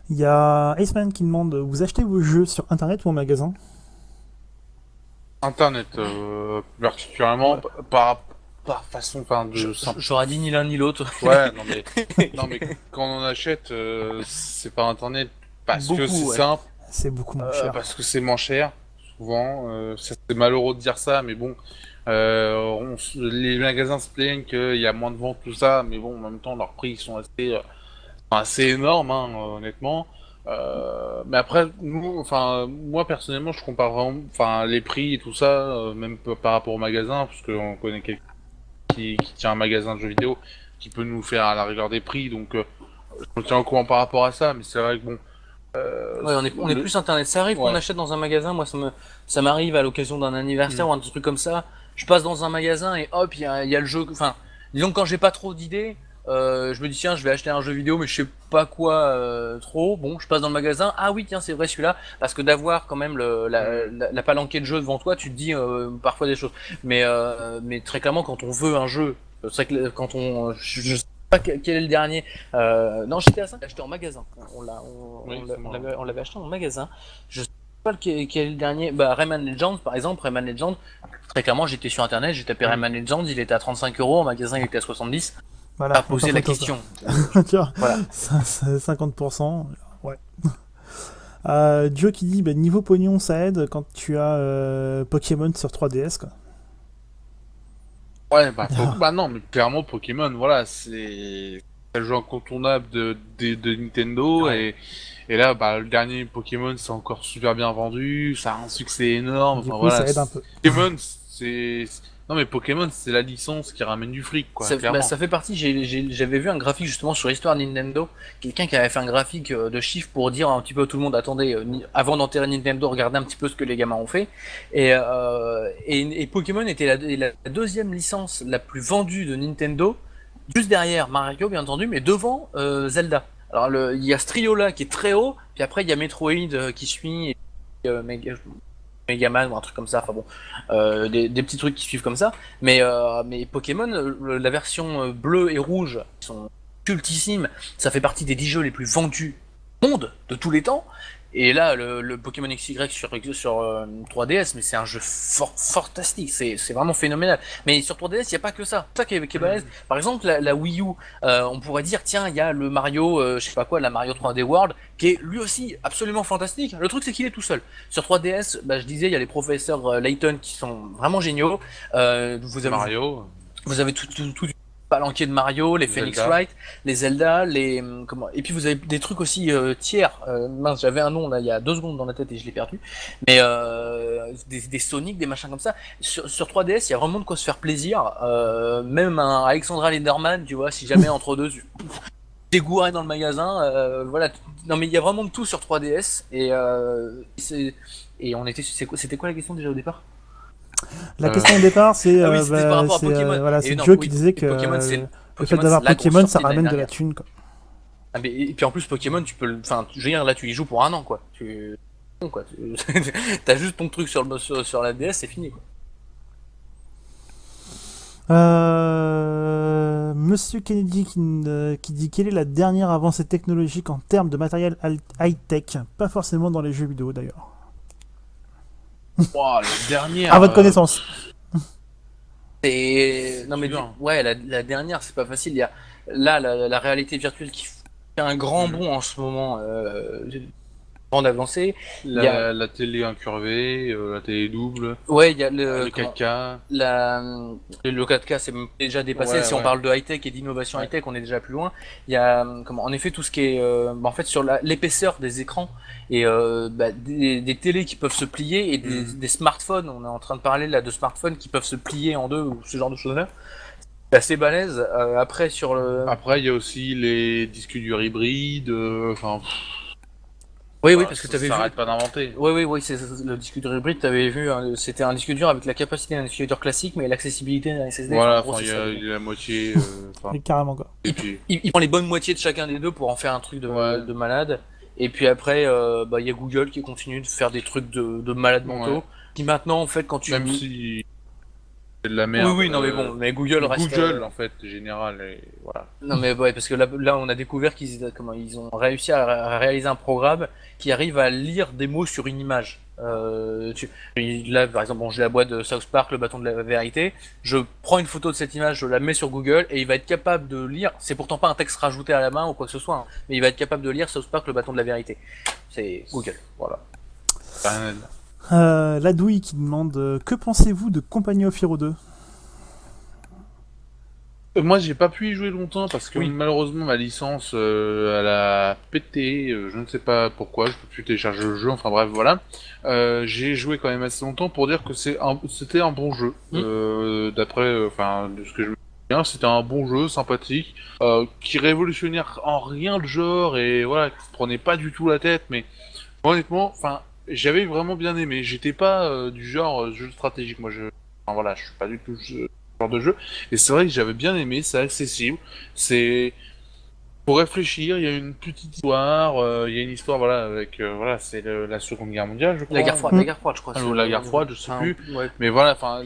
Speaker 1: Il y a Aceman qui demande, vous achetez vos jeux sur internet ou en magasin?
Speaker 2: Internet, particulièrement par façon,
Speaker 3: J'aurais dit ni l'un ni l'autre.
Speaker 2: Ouais, non mais quand on en achète, c'est par internet parce que
Speaker 3: Beaucoup,
Speaker 2: c'est
Speaker 3: ouais.
Speaker 2: simple,
Speaker 1: C'est beaucoup moins cher.
Speaker 2: parce que c'est moins cher, souvent. C'est malheureux de dire ça, mais bon, les magasins se plaignent qu'il y a moins de ventes, tout ça, mais bon, en même temps, leurs prix sont assez assez énorme, hein, honnêtement. Mais après, moi personnellement, je compare vraiment, les prix et tout ça, même par rapport au magasin, parce qu'on connaît quelqu'un qui tient un magasin de jeux vidéo, qui peut nous faire à la rigueur des prix, donc je me tiens au courant par rapport à ça. Mais c'est vrai que bon,
Speaker 3: Ouais, on est plus internet. Ça arrive qu'on
Speaker 2: ouais.
Speaker 3: achète dans un magasin. Moi, ça m'arrive à l'occasion d'un anniversaire ou un truc comme ça. Je passe dans un magasin et hop, il y a le jeu. Enfin, disons que quand j'ai pas trop d'idées, je me dis tiens, je vais acheter un jeu vidéo, mais je sais pas quoi trop. Bon, je passe dans le magasin. Ah oui, tiens, c'est vrai celui-là. Parce que d'avoir quand même la palanquée de jeux devant toi, tu te dis parfois des choses. Mais très clairement, quand on veut un jeu, c'est vrai que quand je sais pas quel est le dernier. Non, j'étais à 5, acheté en magasin.
Speaker 2: Oui,
Speaker 3: On l'avait acheté en magasin. Je sais pas quel est le dernier. Bah, Rayman Legends, par exemple. Rayman Legends, très clairement, j'étais sur internet, j'ai tapé Rayman Legends, il était à 35 €, en magasin il était à 70.
Speaker 1: Voilà,
Speaker 3: Pas poser la
Speaker 1: photo,
Speaker 3: question.
Speaker 1: tu vois,
Speaker 3: Voilà.
Speaker 1: c'est 50%. Ouais. Joe qui dit niveau pognon, ça aide quand tu as Pokémon sur 3DS, quoi.
Speaker 2: Ouais, bah non, mais clairement Pokémon, voilà, c'est le jeu incontournable de Nintendo
Speaker 3: Ouais.
Speaker 2: et là, bah le dernier Pokémon c'est encore super bien vendu, ça a un succès énorme,
Speaker 1: Du
Speaker 2: enfin
Speaker 1: coup,
Speaker 2: voilà.
Speaker 1: ça aide un peu.
Speaker 2: Pokémon, c'est non mais Pokémon c'est la licence qui ramène du fric quoi, clairement.
Speaker 3: Ça fait partie. J'avais vu un graphique justement sur l'histoire de Nintendo. Quelqu'un qui avait fait un graphique de chiffres pour dire un petit peu à tout le monde attendez, avant d'enterrer Nintendo, regardez un petit peu ce que les gamins ont fait. Et Pokémon était la deuxième licence la plus vendue de Nintendo, juste derrière Mario bien entendu, mais devant Zelda. Alors il y a ce trio là qui est très haut, puis après il y a Metroid qui suit, et Megaman ou un truc comme ça, enfin bon, des petits trucs qui suivent comme ça. Mais Pokémon, la version bleue et rouge, qui sont cultissimes, ça fait partie des 10 jeux les plus vendus au monde de tous les temps. Et là, le Pokémon XY sur 3DS, mais c'est un jeu fantastique, c'est vraiment phénoménal. Mais sur 3DS, il n'y a pas que ça. C'est ça qui est balèze. Par exemple, la Wii U, on pourrait dire, tiens, il y a le Mario, je sais pas quoi, la Mario 3D World, qui est lui aussi absolument fantastique. Le truc, c'est qu'il est tout seul. Sur 3DS, bah, je disais, il y a les professeurs Layton qui sont vraiment géniaux.
Speaker 2: Mario,
Speaker 3: Vous avez tout du palanquier de Mario, les Phoenix
Speaker 2: Zelda.
Speaker 3: Wright, les Zelda, comment. Et puis vous avez des trucs aussi tiers. Mince, j'avais un nom là il y a 2 secondes dans la tête et je l'ai perdu. Mais des Sonic, des machins comme ça. Sur 3DS, il y a vraiment de quoi se faire plaisir. Même un Alexandra Lederman, tu vois, si jamais entre deux, tu dégouré dans le magasin. Voilà. Non mais il y a vraiment de tout sur 3DS et on était. C'était quoi la question déjà au départ?
Speaker 1: La question au départ, c'est
Speaker 3: Ah oui, c'était par rapport à Pokémon.
Speaker 1: voilà,
Speaker 3: Et
Speaker 1: c'est
Speaker 3: non,
Speaker 1: Joe qui
Speaker 3: oui,
Speaker 1: disait
Speaker 3: et
Speaker 1: que
Speaker 3: Pokémon,
Speaker 1: le fait
Speaker 3: c'est
Speaker 1: d'avoir
Speaker 3: la grosse
Speaker 1: Pokémon, ça
Speaker 3: sortie de l'année
Speaker 1: ramène de la
Speaker 3: dernière.
Speaker 1: thune, quoi.
Speaker 3: Ah, mais, et puis en plus Pokémon, tu peux enfin, je veux dire là, tu y joues pour un an quoi. Bon, quoi. T'as juste ton truc sur la DS, c'est fini quoi.
Speaker 1: Monsieur Kennedy qui dit quelle est la dernière avancée technologique en termes de matériel high-tech, pas forcément dans les jeux vidéo d'ailleurs.
Speaker 2: Wow, la dernière.
Speaker 1: À votre connaissance.
Speaker 3: Et non mais
Speaker 2: bien.
Speaker 3: ouais, la dernière, c'est pas facile. Il y a là la réalité virtuelle qui fait un grand bond en ce moment. Grande avancée. Il y a
Speaker 2: La télé incurvée, la télé double,
Speaker 3: ouais, il y a
Speaker 2: le 4K.
Speaker 3: le 4K c'est déjà dépassé.
Speaker 2: Ouais,
Speaker 3: Si on
Speaker 2: ouais.
Speaker 3: parle de high-tech et d'innovation
Speaker 2: Ouais.
Speaker 3: high-tech, on est déjà plus loin. Il y a en effet tout ce qui est en fait sur l'épaisseur des écrans et des télés qui peuvent se plier et des smartphones. On est en train de parler là de smartphones qui peuvent se plier en deux ou ce genre de choses-là. C'est assez balèze. Après sur le
Speaker 2: Après, il y a aussi les disques durs hybrides, enfin,
Speaker 3: oui
Speaker 2: voilà,
Speaker 3: parce que
Speaker 2: ça
Speaker 3: t'avais vu.
Speaker 2: s'arrête pas d'inventer.
Speaker 3: Oui, c'est le disque dur hybride, t'avais vu, hein, c'était un disque dur avec la capacité d'un disque dur classique, mais l'accessibilité d'un SSD. Enfin,
Speaker 2: Voilà,
Speaker 3: en gros,
Speaker 2: enfin,
Speaker 3: c'est ça.
Speaker 2: il y a la moitié, enfin,
Speaker 1: Et carrément, quoi.
Speaker 2: et puis,
Speaker 3: Il prend les bonnes moitiés de chacun des deux pour en faire un truc
Speaker 2: ouais,
Speaker 3: de malade. Et puis après, il y a Google qui continue de faire des trucs de malades mentaux.
Speaker 2: ouais.
Speaker 3: Qui maintenant, en fait, quand tu...
Speaker 2: Même si c'est de la
Speaker 3: Oui,
Speaker 2: merde.
Speaker 3: oui, non mais bon, mais Google reste...
Speaker 2: Google, en fait, général, et voilà.
Speaker 3: Non mais ouais, parce que là on a découvert comment ils ont réussi à réaliser un programme qui arrive à lire des mots sur une image. Là par exemple, bon, j'ai la boîte de South Park, le bâton de la vérité. Je prends une photo de cette image, je la mets sur Google et il va être capable de lire. C'est pourtant pas un texte rajouté à la main ou quoi que ce soit, hein, mais il va être capable de lire South Park, le bâton de la vérité. C'est Google, voilà.
Speaker 2: Rien à dire.
Speaker 1: La Douille qui demande que pensez-vous de Company of Heroes 2.
Speaker 2: Moi, j'ai pas pu y jouer longtemps parce que
Speaker 3: Oui.
Speaker 2: malheureusement ma licence elle a pété. Je ne sais pas pourquoi. Je peux plus télécharger le jeu. Enfin bref, voilà. J'ai joué quand même assez longtemps pour dire que c'était un bon jeu. D'après, enfin, de ce que je me souviens, c'était un bon jeu, sympathique, qui révolutionnait en rien le genre et voilà, qui se prenait pas du tout la tête. Mais honnêtement, enfin, j'avais vraiment bien aimé. J'étais pas du genre jeu stratégique. Moi, enfin, voilà, je suis pas du tout genre de jeu. Et c'est vrai que j'avais bien aimé, c'est accessible, c'est pour réfléchir, il y a une petite histoire, il y a une histoire voilà avec voilà, c'est la Seconde Guerre mondiale, je crois.
Speaker 3: La guerre froide, je crois.
Speaker 2: Ou la guerre froide, je sais plus.
Speaker 3: Ouais.
Speaker 2: Mais voilà, enfin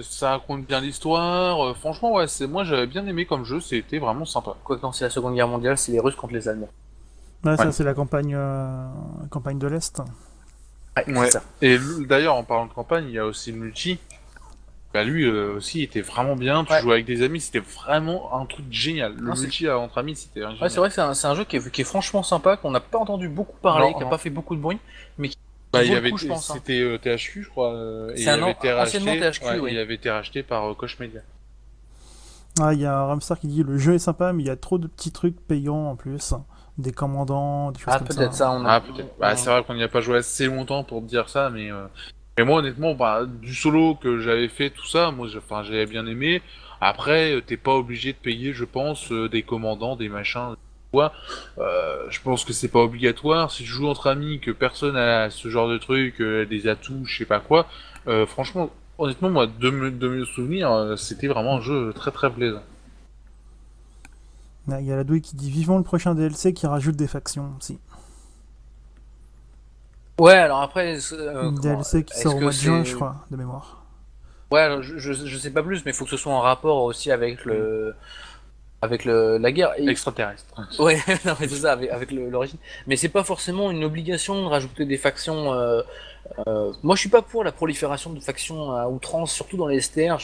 Speaker 2: ça raconte bien l'histoire. Franchement ouais, c'est moi j'avais bien aimé comme jeu, c'était vraiment sympa.
Speaker 3: Quoi que non, c'est la Seconde Guerre mondiale, c'est les Russes contre les Allemands.
Speaker 1: Ouais, ça
Speaker 2: Ouais.
Speaker 1: c'est la campagne de l'Est.
Speaker 3: Ouais,
Speaker 2: Ouais.
Speaker 3: c'est ça.
Speaker 2: Et d'ailleurs en parlant de campagne, il y a aussi le multi. Bah lui aussi il était vraiment bien, tu
Speaker 3: Ouais.
Speaker 2: jouais avec des amis, c'était vraiment un truc génial. Le
Speaker 3: Non, c'est-
Speaker 2: multi entre amis, c'était génial.
Speaker 3: Ouais, c'est vrai que c'est un jeu qui est franchement sympa, qu'on n'a pas entendu beaucoup parler,
Speaker 2: Non,
Speaker 3: qui a
Speaker 2: non.
Speaker 3: pas fait beaucoup de bruit, mais qui
Speaker 2: Bah,
Speaker 3: vaut
Speaker 2: il y
Speaker 3: le
Speaker 2: avait,
Speaker 3: coup, je pense. Hein.
Speaker 2: c'était THQ, je crois, et
Speaker 3: C'est
Speaker 2: il
Speaker 3: un
Speaker 2: avait été
Speaker 3: anciennement
Speaker 2: racheté,
Speaker 3: THQ,
Speaker 2: ouais,
Speaker 3: oui.
Speaker 2: il avait été racheté par Koch Media.
Speaker 1: Ah, il y a Ramstar qui dit le jeu est sympa, mais il y a trop de petits trucs payants en plus. Des commandants, des choses
Speaker 3: Ah,
Speaker 1: comme
Speaker 3: peut-être ça, on a.
Speaker 2: Ah, peut-être. Bah, c'est vrai qu'on n'y a pas joué assez longtemps pour te dire ça, mais moi, honnêtement, bah, du solo que j'avais fait, tout ça, moi, enfin, j'avais bien aimé. Après, t'es pas obligé de payer, je pense, des commandants, des machins, quoi. Je pense que c'est pas obligatoire. Si tu joues entre amis, que personne a ce genre de truc, des atouts, je sais pas quoi, franchement, honnêtement, moi, de mes souvenirs, c'était vraiment un jeu très très plaisant.
Speaker 1: Il y a la douille qui dit vivement le prochain DLC qui rajoute des factions aussi.
Speaker 3: Ouais, alors après,
Speaker 1: DLC qui
Speaker 3: est-ce
Speaker 1: sort au
Speaker 3: que
Speaker 1: mois de juin,
Speaker 3: c'est.
Speaker 1: je crois, de mémoire.
Speaker 3: Ouais, alors, je sais pas plus, mais il faut que ce soit en rapport aussi avec la guerre. Et-
Speaker 2: Extraterrestre.
Speaker 3: Ouais, non, mais c'est ça, avec l'origine. Mais c'est pas forcément une obligation de rajouter des factions. Moi, je suis pas pour la prolifération de factions à outrance, surtout dans les STR.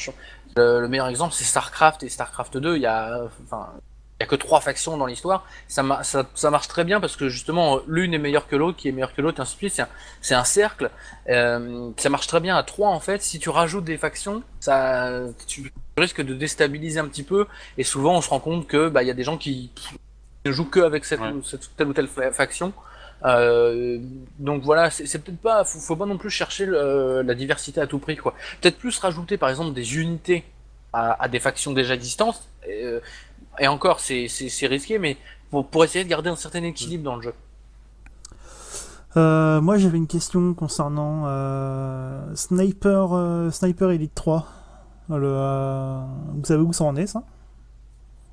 Speaker 3: Le meilleur exemple, c'est StarCraft et StarCraft 2. Il y a que trois factions dans l'histoire. Ça marche très bien parce que justement, l'une est meilleure que l'autre, qui est meilleure que l'autre, et ainsi de suite. C'est un cercle. Ça marche très bien à trois en fait. Si tu rajoutes des factions, tu risques de déstabiliser un petit peu. Et souvent, on se rend compte que bah il y a des gens qui ne jouent que avec
Speaker 2: Ouais.
Speaker 3: cette telle ou telle faction. Donc voilà, c'est peut-être pas, faut pas non plus chercher la diversité à tout prix quoi. Peut-être plus rajouter par exemple des unités à des factions déjà existantes. Et encore, c'est risqué, mais pour essayer de garder un certain équilibre dans le jeu.
Speaker 1: Moi j'avais une question concernant Sniper Elite 3. Vous savez où ça en est ça?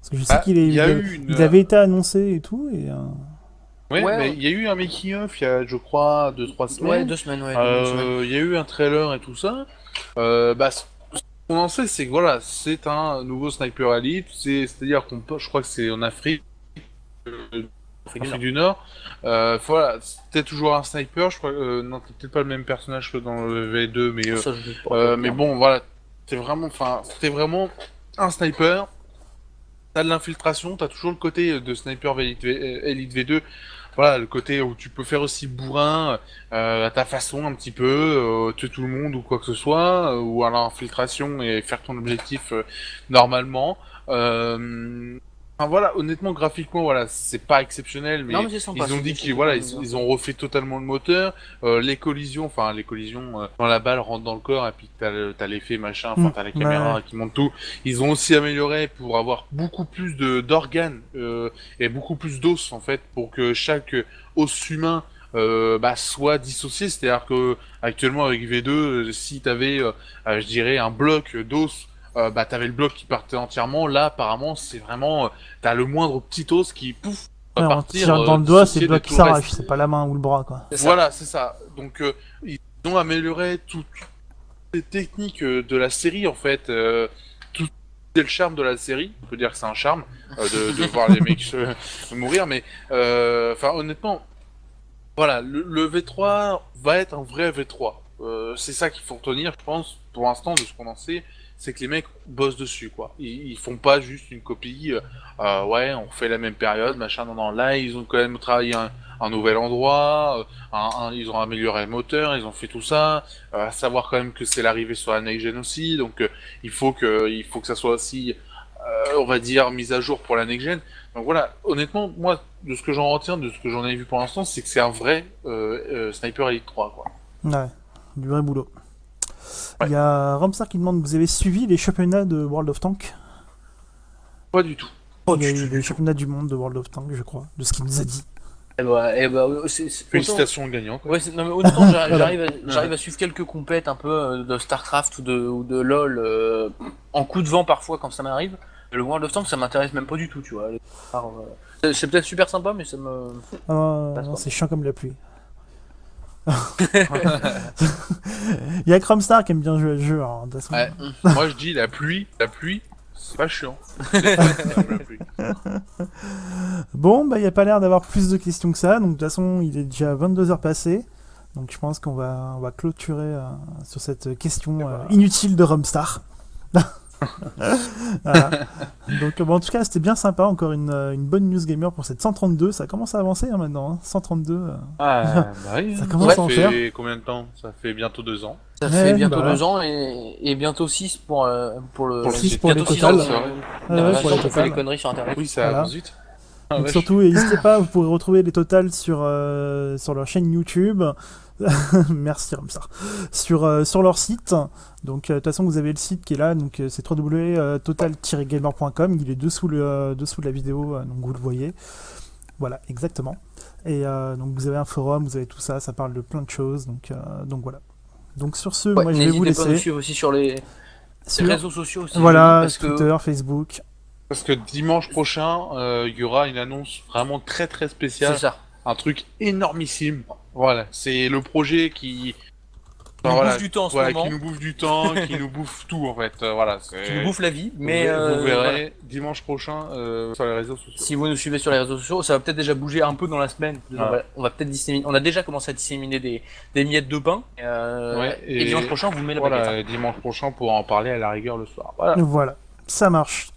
Speaker 1: Parce que je sais
Speaker 2: Ah,
Speaker 1: qu'il
Speaker 2: il y a eu
Speaker 1: il avait été annoncé et tout.
Speaker 2: Ouais,
Speaker 3: Ouais,
Speaker 2: mais il y a eu un making-of il y a, je crois, 2-3
Speaker 3: ouais,
Speaker 2: semaines.
Speaker 3: 2 semaines, ouais, 2 semaines.
Speaker 2: Il y a eu un trailer et tout ça. Bah, ce qu'on en sait, c'est que voilà, c'est un nouveau Sniper Elite. C'est-à-dire je crois que c'est en Afrique,
Speaker 3: Afrique du
Speaker 2: Afrique du Nord. Voilà, c'était toujours un sniper. Je crois, non, c'est peut-être pas le même personnage que dans le V2, mais
Speaker 3: Ça, je pourrais pas te
Speaker 2: mais
Speaker 3: dire.
Speaker 2: bon, voilà, c'était vraiment un sniper. T'as de l'infiltration, t'as toujours le côté de sniper Elite V2, voilà, le côté où tu peux faire aussi bourrin à ta façon un petit peu, tuer tout le monde ou quoi que ce soit, ou alors infiltration et faire ton objectif normalement. Enfin voilà, honnêtement graphiquement voilà, c'est pas exceptionnel,
Speaker 3: Non,
Speaker 2: mais
Speaker 3: mais c'est sympa.
Speaker 2: ils ont dit
Speaker 3: c'est
Speaker 2: qu'ils voilà,
Speaker 3: totalement bien.
Speaker 2: ils ont refait totalement le moteur, les collisions, quand la balle rentre dans le corps et puis t'as l'effet machin, enfin t'as la caméra
Speaker 1: Ouais.
Speaker 2: qui monte tout. Ils ont aussi amélioré pour avoir beaucoup plus d'organes et beaucoup plus d'os en fait pour que chaque os humain bah, soit dissocié. C'est-à-dire que actuellement avec V2, si t'avais, je dirais, un bloc d'os, bah t'avais le bloc qui partait entièrement. Là, apparemment, c'est vraiment, t'as le moindre petit os qui pouf va
Speaker 1: Ouais, on
Speaker 2: partir
Speaker 1: tire dans le doigt, c'est
Speaker 2: dissocié
Speaker 1: le
Speaker 2: de
Speaker 1: doigt qui
Speaker 2: tout le
Speaker 1: s'arrache,
Speaker 2: reste.
Speaker 1: c'est pas la main ou le bras quoi.
Speaker 3: C'est ça.
Speaker 2: Voilà, c'est ça. Donc ils ont amélioré toutes les techniques de la série en fait. Tout c'est le charme de la série. On peut dire que c'est un charme de voir les mecs mourir, mais enfin honnêtement, voilà, le V3 va être un vrai V3. C'est ça qu'il faut retenir, je pense, pour l'instant de ce qu'on en sait, c'est que les mecs bossent dessus, quoi. Ils font pas juste une copie. Ouais, on fait la même période, machin. Non, non. Là, ils ont quand même travaillé un nouvel endroit. Ils ont amélioré le moteur, ils ont fait tout ça. À savoir quand même que c'est l'arrivée sur la next gen aussi, donc il faut que ça soit aussi on va dire, mise à jour pour la next-gen. Donc voilà, honnêtement, moi, de ce que j'en retiens, de ce que j'en ai vu pour l'instant, c'est que c'est un vrai Sniper Elite 3, quoi.
Speaker 1: Ouais, du vrai boulot.
Speaker 2: Ouais.
Speaker 1: Il y a Ramsar qui demande, vous avez suivi les championnats de World of Tanks?
Speaker 2: Pas du tout.
Speaker 1: Il y a eu les championnats du monde de World of Tanks, je crois, de ce qu'il nous a dit.
Speaker 2: Félicitations aux gagnants, quoi.
Speaker 3: Ouais, non, mais honnêtement, j'arrive à suivre quelques compètes un peu de StarCraft ou de LoL en coup de vent parfois quand ça m'arrive. Le World of Tanks, ça m'intéresse même pas du tout, tu vois. C'est peut-être super sympa, mais ça me.
Speaker 1: Non, c'est chiant comme la pluie. Il y a Cromstar qui aime bien jouer à ce jeu. Alors, de toute façon.
Speaker 2: Ouais. Moi, je dis la pluie, c'est pas chiant. La pluie.
Speaker 1: Bon, bah, il n'y a pas l'air d'avoir plus de questions que ça. Donc, de toute façon, il est déjà 22h passé. Donc, je pense qu'on va clôturer sur cette question inutile de Romstar. Voilà. Donc, bon, en tout cas, c'était bien sympa. Encore une bonne news gamer pour cette 132. Ça commence à avancer maintenant. Hein. 132.
Speaker 2: Bah oui.
Speaker 1: Ça commence à en faire.
Speaker 2: Ça fait combien de temps? Ça fait bientôt 2 ans.
Speaker 3: Ça fait
Speaker 1: Ouais,
Speaker 3: bientôt
Speaker 1: bah,
Speaker 3: 2 ans et bientôt 6 pour le.
Speaker 1: 6 pour les
Speaker 3: bientôt 6
Speaker 1: totales.
Speaker 3: ans, c'est vrai.
Speaker 1: Ouais, pour les
Speaker 3: On fait
Speaker 1: totales.
Speaker 3: les conneries sur internet.
Speaker 2: Oui, ça
Speaker 1: Voilà.
Speaker 2: avance vite.
Speaker 1: Donc
Speaker 2: Ouais,
Speaker 1: surtout, n'hésitez pas, vous pourrez retrouver les totals sur leur chaîne YouTube. Merci Ramsar. Sur leur site. Donc de toute façon, vous avez le site qui est là, donc c'est www.total-gamer.com. Il est dessous la vidéo, donc vous le voyez. Voilà, exactement. Et donc vous avez un forum, vous avez tout ça, ça parle de plein de choses. Donc voilà. Donc sur ce, moi je vais vous
Speaker 3: N'hésitez pas à nous
Speaker 1: laisser.
Speaker 3: suivre aussi sur les réseaux sociaux aussi.
Speaker 1: Voilà,
Speaker 3: parce que
Speaker 1: Twitter, Facebook.
Speaker 2: Parce que dimanche prochain, il y aura une annonce vraiment très très spéciale.
Speaker 3: c'est ça.
Speaker 2: Un truc énormissime. Voilà, c'est le projet qui...
Speaker 3: Qui nous bouffe du temps en ce moment.
Speaker 2: Qui nous bouffe du temps, qui nous bouffe tout en fait. Voilà,
Speaker 3: Qui nous bouffe la vie.
Speaker 2: Vous
Speaker 3: Mais
Speaker 2: vous verrez
Speaker 3: voilà.
Speaker 2: dimanche prochain sur les réseaux sociaux.
Speaker 3: Si vous nous suivez sur les réseaux sociaux, ça va peut-être déjà bouger un peu dans la semaine.
Speaker 2: Ouais.
Speaker 3: On va peut-être disséminer. On a déjà commencé à disséminer des miettes de pain.
Speaker 2: Ouais,
Speaker 3: et dimanche prochain, on vous met la baguette.
Speaker 2: Voilà, dimanche prochain pour en parler à la rigueur le soir. Voilà.
Speaker 1: Voilà, ça marche.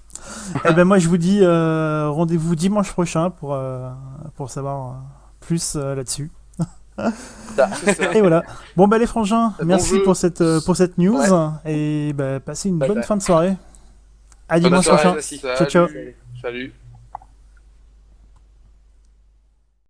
Speaker 1: Et ben moi je vous dis rendez-vous dimanche prochain pour savoir plus là-dessus.
Speaker 2: C'est ça.
Speaker 1: Et voilà. Bon bah les frangins,
Speaker 2: Bon
Speaker 1: merci
Speaker 2: jeu.
Speaker 1: pour cette news et bah, passez une bonne fin de soirée. À dimanche prochain.
Speaker 2: Salut.
Speaker 1: Ciao, ciao.
Speaker 2: Salut.